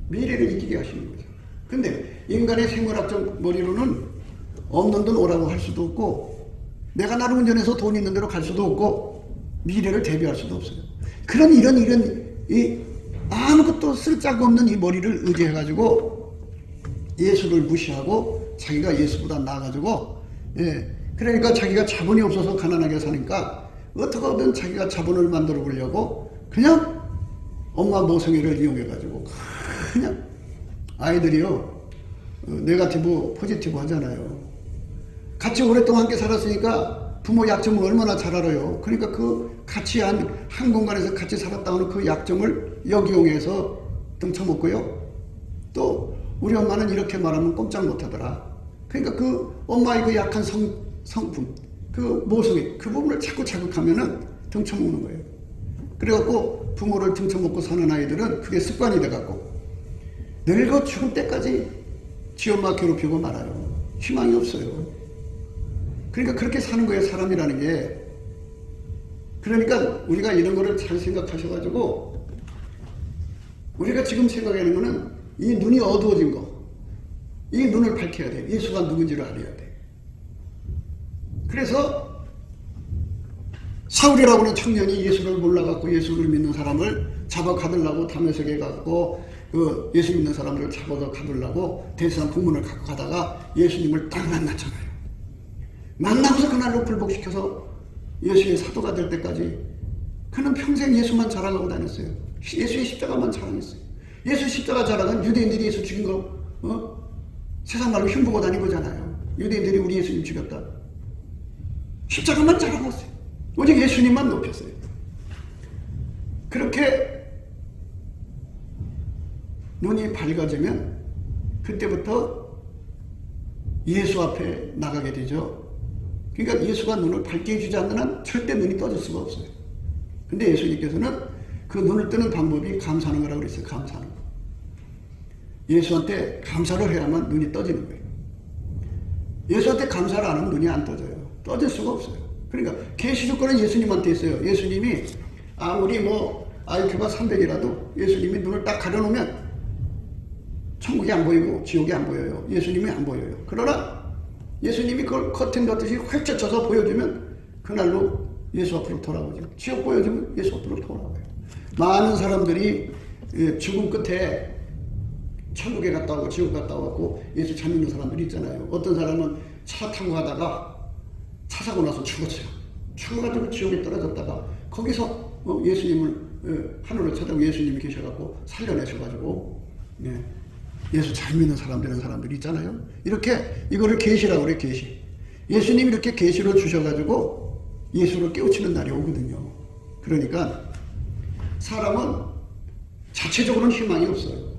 A: 미래를 이기게 하시는 거죠. 근데 인간의 생물학적 머리로는 없는 돈 오라고 할 수도 없고 내가 나를 운전해서 돈 있는 데로 갈 수도 없고 미래를 대비할 수도 없어요. 그런 이런 이 아무것도 쓸데가 없는 이 머리를 의지해가지고 예수를 무시하고 자기가 예수보다 나아가지고 그러니까 자기가 자본이 없어서 가난하게 사니까 어떻게든 자기가 자본을 만들어 보려고 그냥 엄마 모성애를 이용해가지고 그냥 아이들이요 네거티브 포지티브 하잖아요. 같이 오랫동안 함께 살았으니까 부모 약점을 얼마나 잘 알아요. 그러니까 그 같이 한 공간에서 같이 살았다 하는 그 약점을 역이용해서 등쳐먹고요. 또 우리 엄마는 이렇게 말하면 꼼짝 못하더라. 그러니까 그 엄마의 그 약한 성품, 그 모성애, 그 부분을 자꾸 자극하면은 등쳐먹는 거예요. 그래갖고 부모를 등쳐먹고 사는 아이들은 그게 습관이 돼갖고 늙어 죽을 때까지 지 엄마 괴롭히고 말아요. 희망이 없어요. 그러니까 그렇게 사는 거예요, 사람이라는 게. 그러니까 우리가 이런 거를 잘 생각하셔가지고 우리가 지금 생각하는 거는 이 눈이 어두워진 거, 이 눈을 밝혀야 돼. 예수가 누군지를 알아야 돼. 그래서 사울이라고 하는 청년이 예수를 몰라갖고 예수를 믿는 사람을 잡아 가두려고 다메섹에 갔고 그 예수 믿는 사람들을 잡아서 가두려고 대산 부문을 갖고 가다가 예수님을 딱 만났잖아요. 만나고서 그날로 굴복시켜서 예수의 사도가 될 때까지 그는 평생 예수만 자랑하고 다녔어요. 예수의 십자가만 자랑했어요. 예수 십자가 자랑은 유대인들이 예수 죽인 거 세상 말로 흉보고 다닌 거잖아요. 유대인들이 우리 예수님 죽였다. 십자가만 자랑했어요. 오직 예수님만 높였어요. 그렇게 눈이 밝아지면 그때부터 예수 앞에 나가게 되죠. 그러니까 예수가 눈을 밝게 해주지 않는 한 절대 눈이 떠질 수가 없어요. 근데 예수님께서는 그 눈을 뜨는 방법이 감사하는 거라고 그랬어요. 감사하는 거. 예수한테 감사를 해야만 눈이 떠지는 거예요. 예수한테 감사를 안 하면 눈이 안 떠져요. 떠질 수가 없어요. 그러니까 계시 조건은 예수님한테 있어요. 예수님이 아무리 IQ가 300이라도 예수님이 눈을 딱 가려놓으면 천국이 안 보이고 지옥이 안 보여요. 예수님이 안 보여요. 그러나 예수님이 그걸 커튼 같듯이 활짝 쳐서 보여주면 그날로 예수 앞으로 돌아오죠. 지옥 보여주면 예수 앞으로 돌아와요. 많은 사람들이 죽음 끝에 천국에 갔다 오고 지옥 갔다 오고 예수 잘 믿는 사람들이 있잖아요. 어떤 사람은 차 타고 가다가 차 사고 나서 죽었어요. 죽어가지고 지옥에 떨어졌다가 거기서 예수님을 하늘을 쳐다보고 예수님이 계셔갖고 살려내셔가지고 예수 잘 믿는 사람 되는 사람들이 있잖아요. 이렇게 이거를 계시라고 그래요. 계시. 예수님이 이렇게 계시를 주셔가지고 예수를 깨우치는 날이 오거든요. 그러니까 사람은 자체적으로는 희망이 없어요.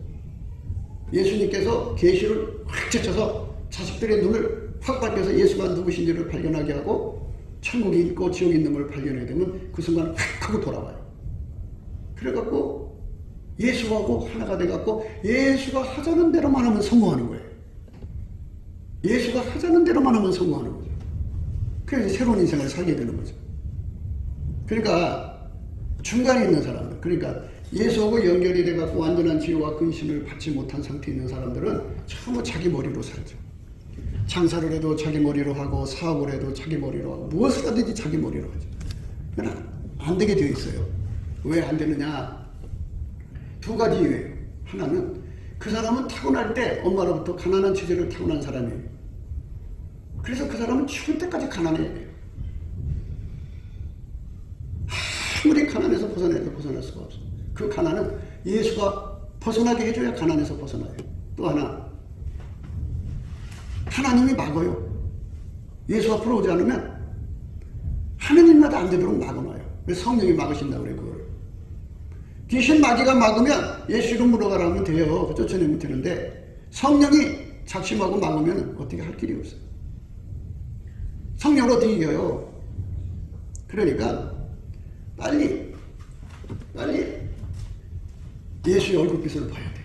A: 예수님께서 계시를 확 제쳐서 자식들의 눈을 확 밝혀서 예수가 누구신지를 발견하게 하고 천국이 있고 지옥이 있는 걸 발견하게 되면 그 순간 확 하고 돌아와요. 그래갖고 예수하고 하나가 돼갖고 예수가 하자는 대로만 하면 성공하는 거예요. 예수가 하자는 대로만 하면 성공하는 거죠. 그래서 새로운 인생을 살게 되는 거죠. 그러니까 중간에 있는 사람들, 그러니까 예수하고 연결이 돼갖고 완전한 지혜와 근신을 받지 못한 상태에 있는 사람들은 전부 자기 머리로 살죠. 장사를 해도 자기 머리로 하고 사업을 해도 자기 머리로 하고 무엇을 하든지 자기 머리로 하죠. 그러나 안 되게 되어 있어요. 왜 안 되느냐? 두 가지 이유예요. 하나는 그 사람은 타고날 때 엄마로부터 가난한 체질을 타고난 사람이에요. 그래서 그 사람은 죽을 때까지 가난해야 돼요. 아무리 가난해서 벗어날 수가 없어. 그 가난은 예수가 벗어나게 해줘야 가난에서 벗어나요. 또 하나, 하나님이 막아요. 예수 앞으로 오지 않으면 하느님마다 안 되도록 막아놔요. 그래서 성령이 막으신다고 그래요. 그걸 귀신 마귀가 막으면 예수 이름 물어가라 하면 돼요. 쫓아내면 되는데 성령이 작심하고 막으면 어떻게 할 길이 없어요. 성령을 어떻게 이겨요? 그러니까 빨리 예수의 얼굴빛을 봐야 돼요.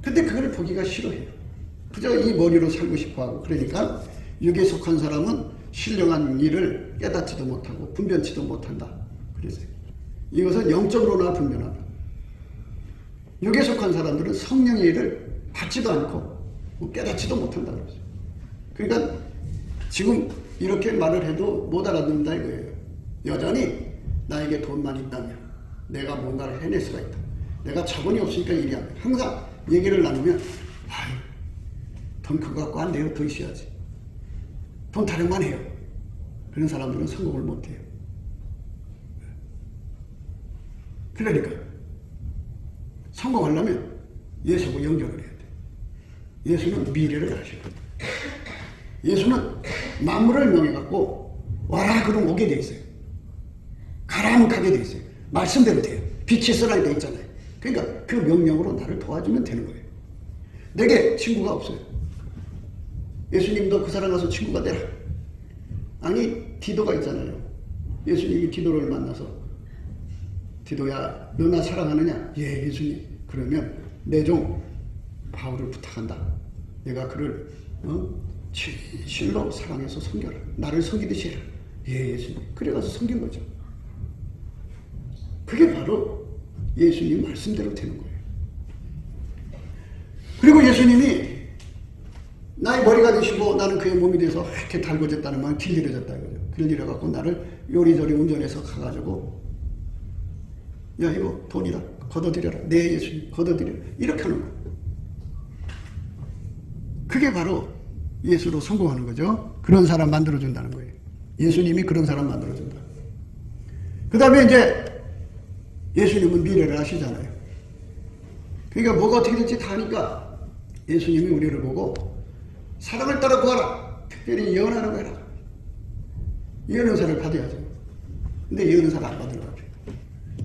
A: 근데 그걸 보기가 싫어해요. 그저 이 머리로 살고 싶어하고. 그러니까 육에 속한 사람은 신령한 일을 깨닫지도 못하고 분변치도 못한다. 그랬어요. 이것은 영적으로나 분변하다. 육에 속한 사람들은 성령의 일을 받지도 않고 깨닫지도 못한다. 그러죠. 그러니까 지금 이렇게 말을 해도 못 알아듣는다 이거예요. 여전히 나에게 돈만 있다면 내가 뭔가를 해낼 수가 있다. 내가 자본이 없으니까 일이 안 돼. 항상 얘기를 나누면 돈 그거 갖고 안 돼요. 더 있어야지. 돈 타령만 해요. 그런 사람들은 성공을 못 해요. 그러니까 성공하려면 예수하고 연결을 해야 돼. 예수는 미래를 아셔야 돼. 예수는 만물을 명해갖고 와라 그럼 오게 돼 있어요. 가라 하면 가게 돼 있어요. 말씀대로 돼요. 빛이 쓰라게 돼 있잖아요. 그러니까 그 명령으로 나를 도와주면 되는 거예요. 내게 친구가 없어요. 예수님도 그 사람 가서 친구가 되라. 아니 디도가 있잖아요. 예수님이 디도를 만나서 디도야 너 나 사랑하느냐? 예 예수님. 그러면 내 종 바울을 부탁한다. 내가 그를 진실로 사랑해서 섬겨라. 나를 섬기듯이 해라. 예 예수님. 그래가서 섬긴 거죠. 그게 바로 예수님 말씀대로 되는 거예요. 그리고 예수님이 나의 머리가 되시고 나는 그의 몸이 돼서 이렇게 달궈졌다는 말은 길들여졌다 이거죠. 길들여갖고 나를 요리조리 운전해서 가가지고 야 이거 돈이다 걷어들여라. 네 예수님 걷어들여라. 이렇게 하는 거예요. 그게 바로 예수로 성공하는 거죠. 그런 사람 만들어준다는 거예요. 예수님이 그런 사람 만들어준다. 그 다음에 이제 예수님은 미래를 아시잖아요. 그러니까 뭐가 어떻게 될지 다 아니까 예수님이 우리를 보고 사랑을 따라 구하라. 특별히 예언하라고 해라. 예언사를 받아야죠. 근데 예언사를 안 받으려고 해요.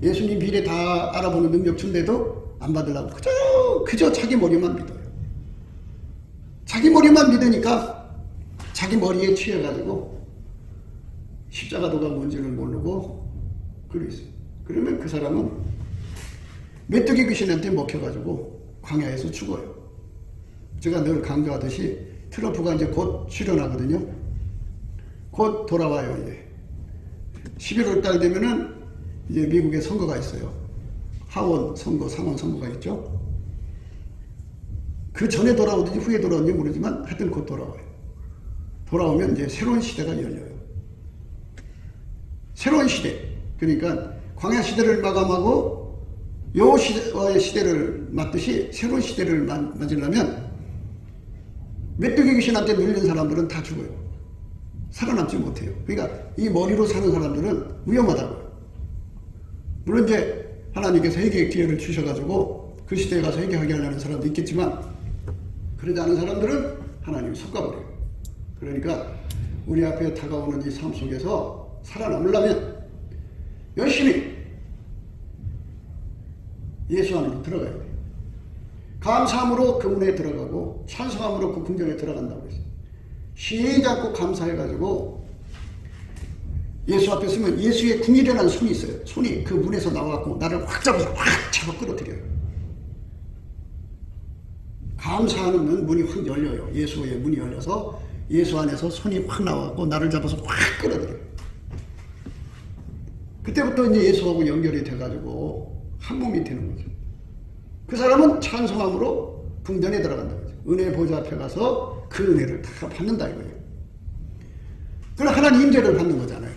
A: 예수님 미래 다 알아보는 능력 준대도 안 받으려고 그저 자기 머리만 믿어요. 자기 머리만 믿으니까 자기 머리에 취해가지고 십자가도가 뭔지를 모르고 그러고 있어요. 그러면 그 사람은 메뚜기 귀신한테 먹혀가지고 광야에서 죽어요. 제가 늘 강조하듯이 트럼프가 이제 곧 출연하거든요. 곧 돌아와요. 이제 11월 달 되면은 이제 미국에 선거가 있어요. 하원 선거, 상원 선거가 있죠. 그 전에 돌아오든지 후에 돌아오는지 모르지만 하여튼 곧 돌아와요. 돌아오면 이제 새로운 시대가 열려요. 새로운 시대. 그러니까 광야 시대를 마감하고 요 시대와의 시대를 맞듯이 새로운 시대를 맞으려면 메뚜기 귀신한테 눌린 사람들은 다 죽어요. 살아남지 못해요. 그러니까 이 머리로 사는 사람들은 위험하다고요. 물론 이제 하나님께서 회개의 기회를 주셔가지고 그 시대에 가서 회개하게 하려는 사람도 있겠지만 그러지 않은 사람들은 하나님이 섞어버려요. 그러니까 우리 앞에 다가오는 이 삶 속에서 살아남으려면 열심히 예수 안으로 들어가야 돼요. 감사함으로 그 문에 들어가고 찬송함으로 그 궁정에 들어간다고 했어요. 쉬지 않고 감사해가지고 예수 앞에 서면 예수의 궁이라는 손이 있어요. 손이 그 문에서 나와갖고 나를 확 잡아서 확 잡아 끌어들여요. 감사하는 문이 확 열려요. 예수의 문이 열려서 예수 안에서 손이 확 나와갖고 나를 잡아서 확 끌어들여요. 그때부터 이제 예수하고 연결이 돼가지고 한 몸이 되는 거죠. 그 사람은 찬송함으로 궁전에 들어간다 거죠. 은혜 보좌 앞에 가서 그 은혜를 다 받는다 이거예요. 그럼 하나님 임재를 받는 거잖아요.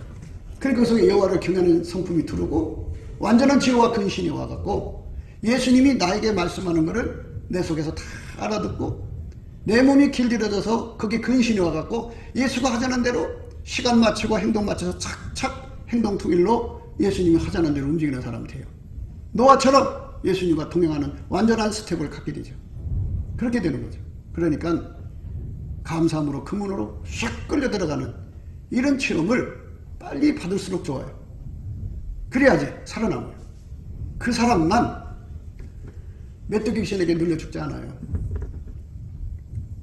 A: 그러니까 그 속에 여호와를 경외하는 성품이 들어오고 완전한 지혜와 근신이 와갖고 예수님이 나에게 말씀하는 것을 내 속에서 다 알아듣고 내 몸이 길들여져서 거기에 근신이 와갖고 예수가 하자는 대로 시간 맞추고 행동 맞춰서 착착 행동 통일로 예수님이 하자는 대로 움직이는 사람이 돼요. 노아처럼 예수님과 동행하는 완전한 스텝을 갖게 되죠. 그렇게 되는 거죠. 그러니까 감사함으로 그 문으로 샥 끌려 들어가는 이런 체험을 빨리 받을수록 좋아요. 그래야지 살아남아요. 그 사람만 메뚜기 귀신에게 눌려 죽지 않아요.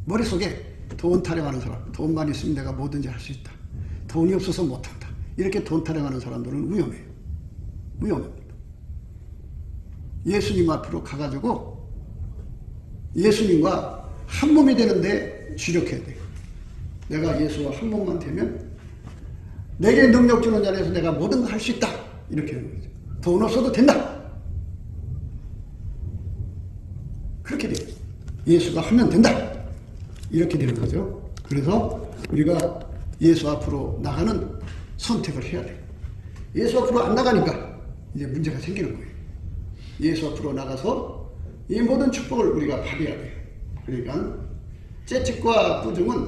A: 머릿속에 돈 타령하는 사람, 돈만 있으면 내가 뭐든지 할 수 있다. 돈이 없어서 못한다. 이렇게 돈 타령하는 사람들은 위험해요. 위험합니다. 예수님 앞으로 가가지고 예수님과 한 몸이 되는데 주력해야 돼요. 내가 예수와 한 몸만 되면 내게 능력 주는 자리에서 내가 뭐든 할 수 있다. 이렇게 하는 거죠. 돈 없어도 된다. 그렇게 돼요. 예수가 하면 된다. 이렇게 되는 거죠. 그래서 우리가 예수 앞으로 나가는 선택을 해야 돼요. 예수 앞으로 안 나가니까 이제 문제가 생기는 거예요. 예수 앞으로 나가서 이 모든 축복을 우리가 받아야 돼요. 그러니까 채찍과 꾸중은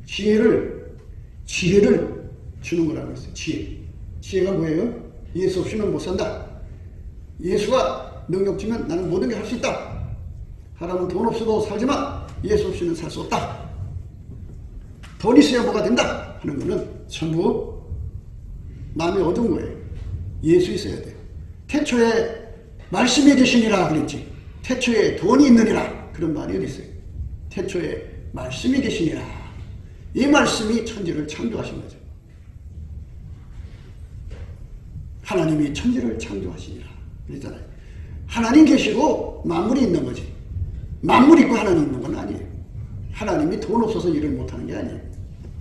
A: 지혜를 주는 거라고 했어요. 지혜가 뭐예요? 예수 없이는 못 산다. 예수가 능력 주면 나는 모든 게 할 수 있다. 사람은 돈 없어도 살지만 예수 없이는 살 수 없다. 돈 있어야 뭐가 된다 하는 거는 전부 마음이 어두운 거예요. 예수 있어야 돼요. 태초에 말씀이 계시니라 그랬지. 태초에 돈이 있느니라 그런 말이 어디 있어요. 태초에 말씀이 계시니라. 이 말씀이 천지를 창조하신 거죠. 하나님이 천지를 창조하시니라 그랬잖아요. 하나님 계시고 만물이 있는 거지. 만물 있고 하나님 있는 건 아니에요. 하나님이 돈 없어서 일을 못하는 게 아니에요.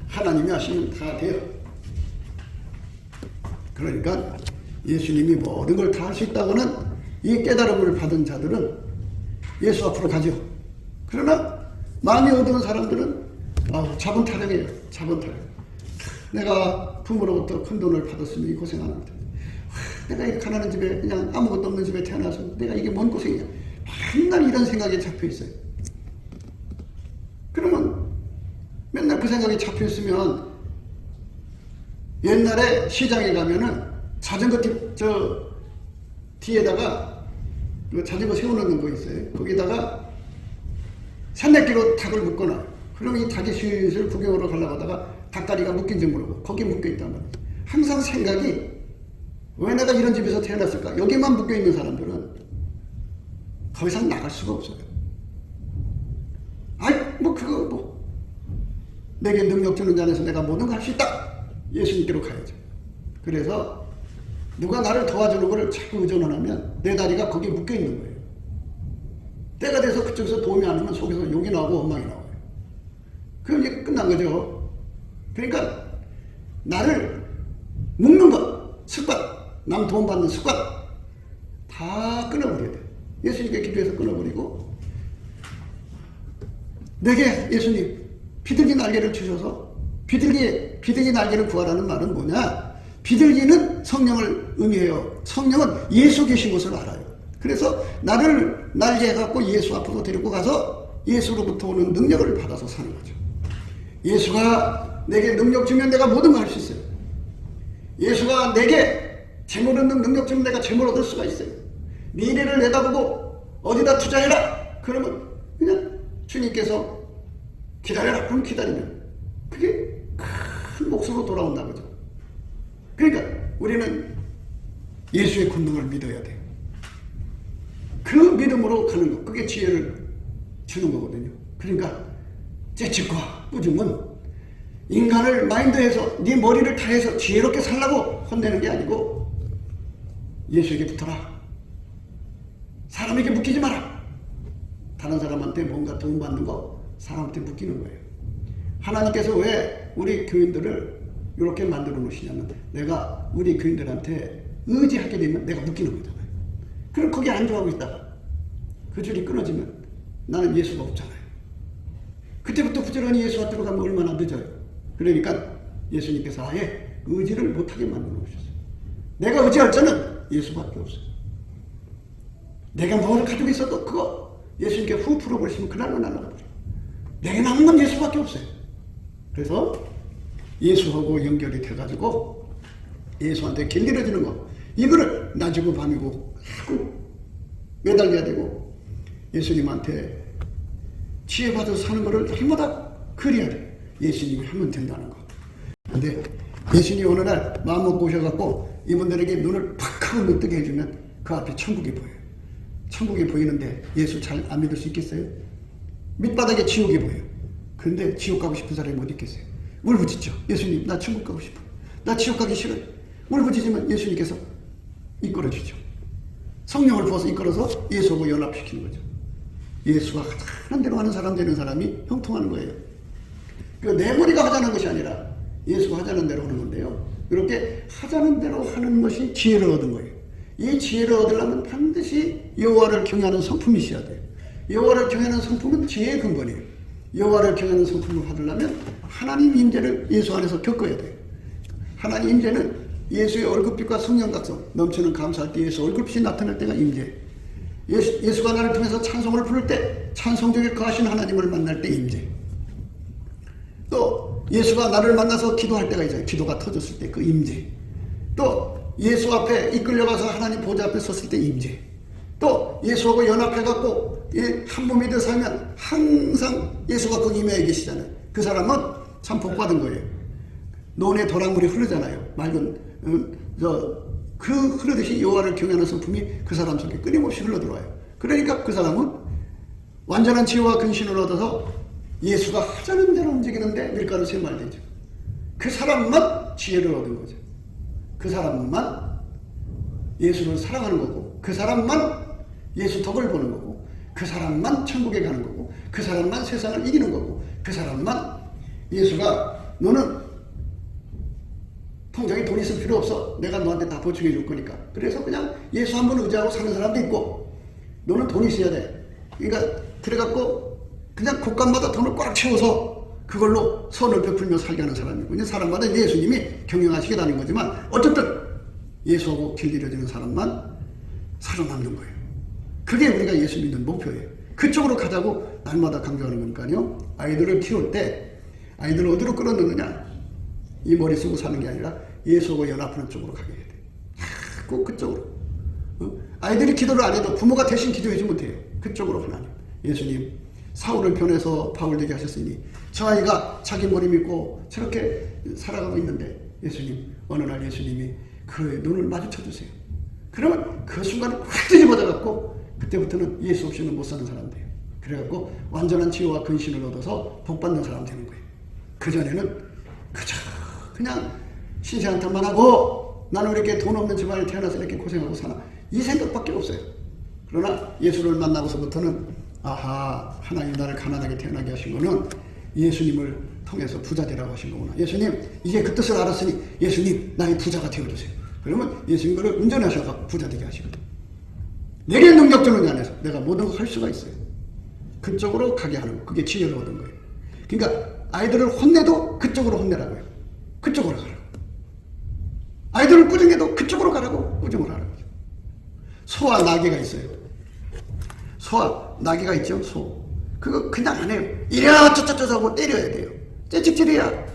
A: 하나님이 하시면 다 돼요. 그러니까 예수님이 모든 걸 다 할 수 있다고는 이 깨달음을 받은 자들은 예수 앞으로 가죠. 그러나 마음이 어두운 사람들은 자본 타령이에요. 자본 타령. 내가 부모로부터 큰 돈을 받았으면 이 고생하는 거다. 내가 이 가난한 집에 그냥 아무것도 없는 집에 태어나서 내가 이게 뭔 고생이냐. 맨날 이런 생각에 잡혀 있어요. 그러면 맨날 그 생각에 잡혀 있으면 옛날에 시장에 가면은 자전거 뒤에다가 자전거 세우는 거 있어요. 거기다가 산내기로 닭을 묶어놔요. 그러면 이 닭이 슬슬 구경으로 가려고 하다가 닭다리가 묶인지 모르고 거기에 묶여있단 말이에요. 항상 생각이 왜 내가 이런 집에서 태어났을까? 여기만 묶여있는 사람들은 더 이상 나갈 수가 없어요. 내게 능력 주는 자에서 내가 모든 걸 할 수 있다. 예수님께로 가야죠. 그래서 누가 나를 도와주는 거를 자꾸 의존을 하면 내 다리가 거기에 묶여 있는 거예요. 때가 돼서 그쪽에서 도움이 안 오면 속에서 욕이 나오고 원망이 나와요. 그럼 이제 끝난 거죠. 그러니까 나를 묶는 것, 습관, 남 도움 받는 습관 다 끊어버려야 돼요. 예수님께 기도해서 끊어버리고, 내게 예수님 비둘기 날개를 주셔서, 비둘기 날개를 구하라는 말은 뭐냐? 비둘기는 성령을 의미해요. 성령은 예수 계신 것을 알아요. 그래서 나를 날개 해갖고 예수 앞으로 데리고 가서 예수로부터 오는 능력을 받아서 사는 거죠. 예수가 내게 능력 주면 내가 모든 걸 할 수 있어요. 예수가 내게 재물 얻는 능력 주면 내가 재물 얻을 수가 있어요. 미래를 내다보고 어디다 투자해라 그러면 그냥 주님께서 기다려라 그럼 기다리면 그게 큰 몫으로 돌아온다 그죠. 그러니까 우리는 예수의 권능을 믿어야 돼요. 그 믿음으로 가는 것, 그게 지혜를 주는 거거든요. 그러니까 재치과 뿌중은 인간을 마인드해서 네 머리를 다 해서 지혜롭게 살라고 혼내는 게 아니고, 예수에게 붙어라. 사람에게 묶이지 마라. 다른 사람한테 뭔가 도움받는 거 사람한테 묶이는 거예요. 하나님께서 왜 우리 교인들을 이렇게 만들어 놓으시냐면, 내가 우리 교인들한테 의지하게 되면 내가 묶이는 거잖아요. 그럼 거기 안주하고 있다가 그 줄이 끊어지면 나는 예수가 없잖아요. 그때부터 부지런히 예수 앞으로 가면 얼마나 늦어요. 그러니까 예수님께서 아예 의지를 못하게 만들어 놓으셨어요. 내가 의지할 자는 예수밖에 없어요. 내가 뭐를 가지고 있어도 그거 예수님께 후 풀어버리시면 그날로 날아가버려요. 내게 남은 건 예수밖에 없어요. 그래서 예수하고 연결이 돼가지고 예수한테 길들여지는 거, 이거를 낮이고 밤이고 하고 매달려야 되고, 예수님한테 지혜받아서 사는 거를 날마다 그려야 돼. 예수님이 하면 된다는 거. 근데 예수님이 어느 날 마음 먹고 오셔갖고 이분들에게 눈을 팍 하고 뜨게 해주면 그 앞에 천국이 보여요. 천국이 보이는데 예수 잘 안 믿을 수 있겠어요? 밑바닥에 지옥이 보여요. 그런데 지옥 가고 싶은 사람이 어디 있겠어요? 울부짖죠. 예수님 나 천국 가고 싶어. 나 지옥 가기 싫어요. 울부짖으면 예수님께서 이끌어주죠. 성령을 부어서 이끌어서 예수하고 연합시키는 거죠. 예수가 하자는 대로 하는 사람 되는 사람이 형통하는 거예요. 내 머리가 하자는 것이 아니라 예수가 하자는 대로 하는 건데요. 이렇게 하자는 대로 하는 것이 지혜를 얻은 거예요. 이 지혜를 얻으려면 반드시 여호와를 경외하는 성품이 있어야 돼요. 여호와를 경외하는 성품은 지혜의 근본이에요. 여호와를 경외하는 성품을 받으려면 하나님 임재를 예수 안에서 겪어야 돼요. 하나님 임재는 예수의 얼굴빛과 성령 각성 넘치는 감사할 때 예수 얼굴빛이 나타날 때가 임재. 예수가 나를 통해서 찬송을 부를 때 찬송 중에 거하신 하나님을 만날 때 임재. 또 예수가 나를 만나서 기도할 때가 있어요. 기도가 터졌을 때 그 임재. 또 예수 앞에 이끌려가서 하나님 보좌 앞에 섰을 때 임재. 또 예수하고 연합해갖고 한 몸이 되어 살면 항상 예수가 거기 임해 계시잖아요. 그 사람은 참 복받은 거예요. 논에 도랑물이 흐르잖아요. 맑은 그 흐르듯이 여호와를 경외하는 성품이 그 사람 속에 끊임없이 흘러들어와요. 그러니까 그 사람은 완전한 지혜와 근신을 얻어서 예수가 하자는 대로 움직이는데 밀가루 새 말되죠. 그 사람만 지혜를 얻은 거죠. 그 사람만 예수를 사랑하는 거고, 그 사람만 예수 덕을 보는 거고, 그 사람만 천국에 가는 거고, 그 사람만 세상을 이기는 거고, 그 사람만 예수가 너는 통장에 돈 있을 필요 없어. 내가 너한테 다 보충해 줄 거니까. 그래서 그냥 예수 한 번 의지하고 사는 사람도 있고, 너는 돈이 있어야 돼. 그러니까 그래갖고 그냥 곳간마다 돈을 꽉 채워서 그걸로 선을 베풀며 살게 하는 사람이고, 이제 사람마다 예수님이 경영하시겠다는 거지만 어쨌든 예수하고 길들여지는 사람만 살아남는 거예요. 그게 우리가 예수 믿는 목표예요. 그쪽으로 가자고 날마다 강조하는 거니까요. 아이들을 키울 때 아이들을 어디로 끌어넣느냐, 이 머리 쓰고 사는 게 아니라 예수하고 연합하는 쪽으로 가게 해야 돼. 꼭 그쪽으로. 아이들이 기도를 안 해도 부모가 대신 기도해 주면 돼요. 그쪽으로 하나님. 예수님 사울을 변해서 바울 되게 하셨으니 저 아이가 자기 머리 믿고 저렇게 살아가고 있는데, 예수님 어느 날 예수님이 그의 눈을 마주쳐 주세요. 그러면 그 순간에 확 뒤집어져갖고 그때부터는 예수 없이는 못 사는 사람 돼요. 그래갖고 완전한 지혜와 근신을 얻어서 복받는 사람 되는 거예요. 그전에는 그저 그냥 신세한탄만 하고 나는 왜 이렇게 돈 없는 집안에 태어나서 이렇게 고생하고 사나? 이 생각밖에 없어요. 그러나 예수를 만나고서부터는 아하, 하나님 나를 가난하게 태어나게 하신 거는 예수님을 통해서 부자 되라고 하신 거구나. 예수님 이제 그 뜻을 알았으니 예수님 나의 부자가 되어주세요. 그러면 예수님 그를 운전하셔서 부자 되게 하시거든. 내게 능력 주는 안에서 내가 모든 걸 할 수가 있어요. 그쪽으로 가게 하는 거. 그게 지혜를 얻은 거예요. 그러니까 아이들을 혼내도 그쪽으로 혼내라고요. 그쪽으로 가라고. 아이들을 꾸중해도 그쪽으로 가라고 꾸중을 하는 거죠. 소와 나귀가 있어요. 소와 나귀가 있죠. 소. 그거 그냥 안 해요. 이래야 쩌쩌쩌 하고 때려야 돼요. 째찍질이야.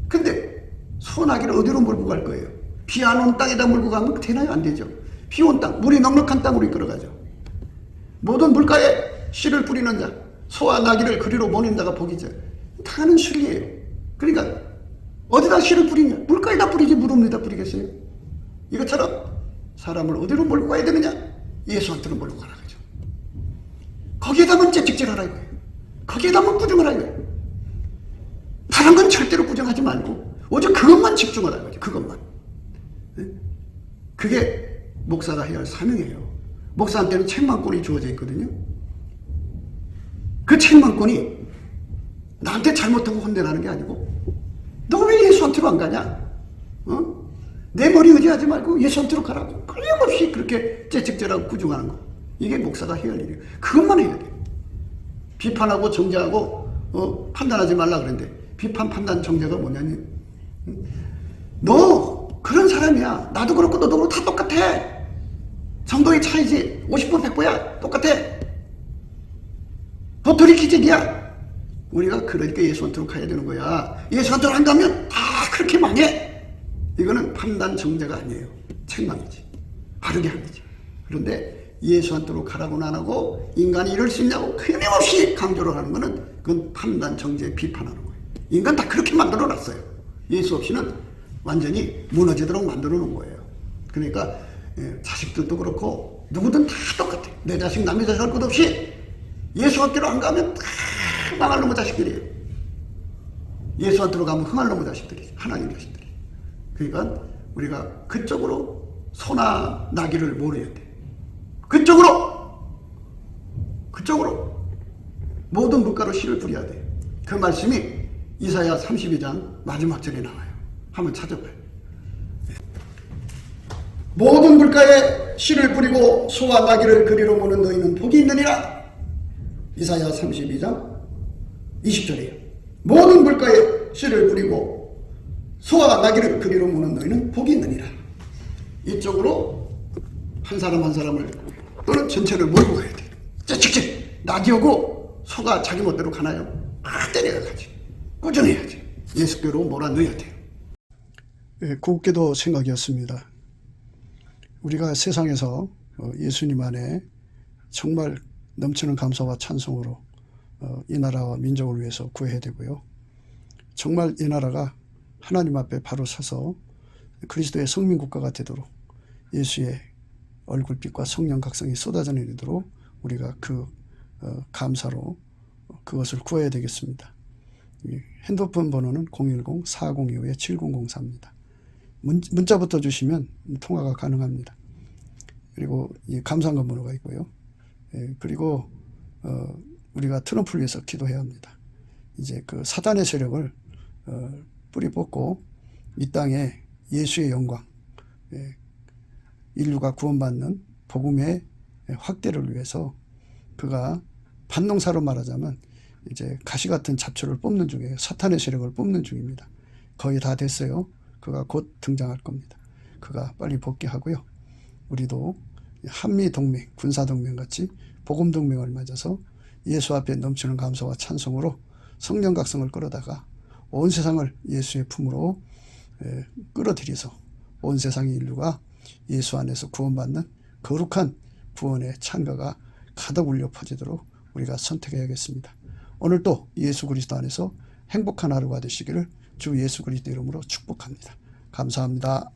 A: 근데 소 나귀를 어디로 몰고 갈 거예요? 비 안 온 땅에다 몰고 가면 되나요? 안 되죠. 비 온 땅, 물이 넉넉한 땅으로 이끌어가죠. 모든 물가에 씨를 뿌리는 자, 소와 나귀를 그리로 보낸 자가 복이죠. 다는 술이에요. 그러니까 어디다 씨를 뿌리냐? 물가에다 뿌리지 물음에다 뿌리겠어요? 이것처럼 사람을 어디로 몰고 가야 되느냐? 예수한테로 몰고 가라 그죠. 거기에다만 째찍질하라 이거예요. 거기에다만 꾸중하라 이거예요. 다른 건 절대로 꾸중하지 말고 오직 그것만 집중하라 이거죠. 그것만. 그게 목사가 해야 할 사명이에요. 목사한테는 책망권이 주어져 있거든요. 그 책망권이 나한테 잘못한 거 혼내라는 게 아니고 너 왜 예수한테로 안 가냐? 내 머리 의지하지 말고 예수한테로 가라고. 끊임없이 그렇게 째찍질하고 꾸중하는 거. 이게 목사가 해야 할 일이에요. 그것만 해야 돼요. 비판하고 정죄하고 판단하지 말라 그랬는데 비판, 판단, 정죄가 뭐냐니? 너 그런 사람이야. 나도 그렇고 너도 그렇고 다 똑같아. 정도의 차이지. 50% 100%야. 똑같아. 도토리 기적이야. 우리가 그러니까 예수한테로 가야 되는 거야. 예수한테로 안 가면 다 그렇게 망해. 이거는 판단 정죄가 아니에요. 책망이지. 바르게 하는 거지. 그런데 예수한테로 가라고는 안 하고 인간이 이럴 수 있냐고 끊임없이 강조를 하는 거는 그건 판단 정죄 비판하는 거예요. 인간 다 그렇게 만들어 놨어요. 예수 없이는 완전히 무너지도록 만들어 놓은 거예요. 그러니까 자식들도 그렇고 누구든 다 똑같아. 내 자식 남의 자식 할 것 없이 예수한테로 안 가면 다 망할 놈의 자식들이에요. 예수한테로 가면 흥할 놈의 자식들이죠. 하나님 자식들이. 그러니까 우리가 그쪽으로 소나 나귀를 몰아야 돼. 그쪽으로 모든 물가로 씨를 뿌려야 돼. 그 말씀이 이사야 32장 마지막 절에 나와요. 한번 찾아봐요. 모든 물가에 씨를 뿌리고 소와 나귀를 그리로 모는 너희는 복이 있느니라. 이사야 32장 20절이에요. 모든 물가에 씨를 뿌리고 소와 나귀를 그리로 모는 너희는 복이 있느니라. 이쪽으로 한 사람 한 사람을 또는 전체를 몰고 가야 돼. 째찍찍 나귀 오고 소가 자기 멋대로 가나요? 때려야 가지. 꾸준해야지. 예수께로 몰아넣어야 돼요. 곱게도 생각이었습니다. 우리가 세상에서 예수님 안에 정말 넘치는 감사와 찬송으로 이 나라와 민족을 위해서 구해야 되고요. 정말 이 나라가 하나님 앞에 바로 서서 그리스도의 성민국가가 되도록 예수의 얼굴빛과 성령 각성이 쏟아져 내리도록 우리가 그 감사로 그것을 구해야 되겠습니다. 핸드폰 번호는 010-4025-7004입니다. 문자부터 주시면 통화가 가능합니다. 그리고 이 감사한금 번호가 있고요. 그리고 우리가 트럼프를 위해서 기도해야 합니다. 이제 그 사단의 세력을 뿌리 뽑고 이 땅에 예수의 영광, 인류가 구원받는 복음의 확대를 위해서 그가 반농사로 말하자면 이제 가시 같은 잡초를 뽑는 중이에요. 사탄의 세력을 뽑는 중입니다. 거의 다 됐어요. 그가 곧 등장할 겁니다. 그가 빨리 복귀하고요. 우리도 한미동맹, 군사동맹 같이 복음동맹을 맺어서 예수 앞에 넘치는 감사와 찬송으로 성령 각성을 끌어다가 온 세상을 예수의 품으로 끌어들여서 온 세상의 인류가 예수 안에서 구원받는 거룩한 구원의 찬가가 가득 울려 퍼지도록 우리가 선택해야겠습니다. 오늘도 예수 그리스도 안에서 행복한 하루가 되시기를 주 예수 그리스도 이름으로 축복합니다. 감사합니다.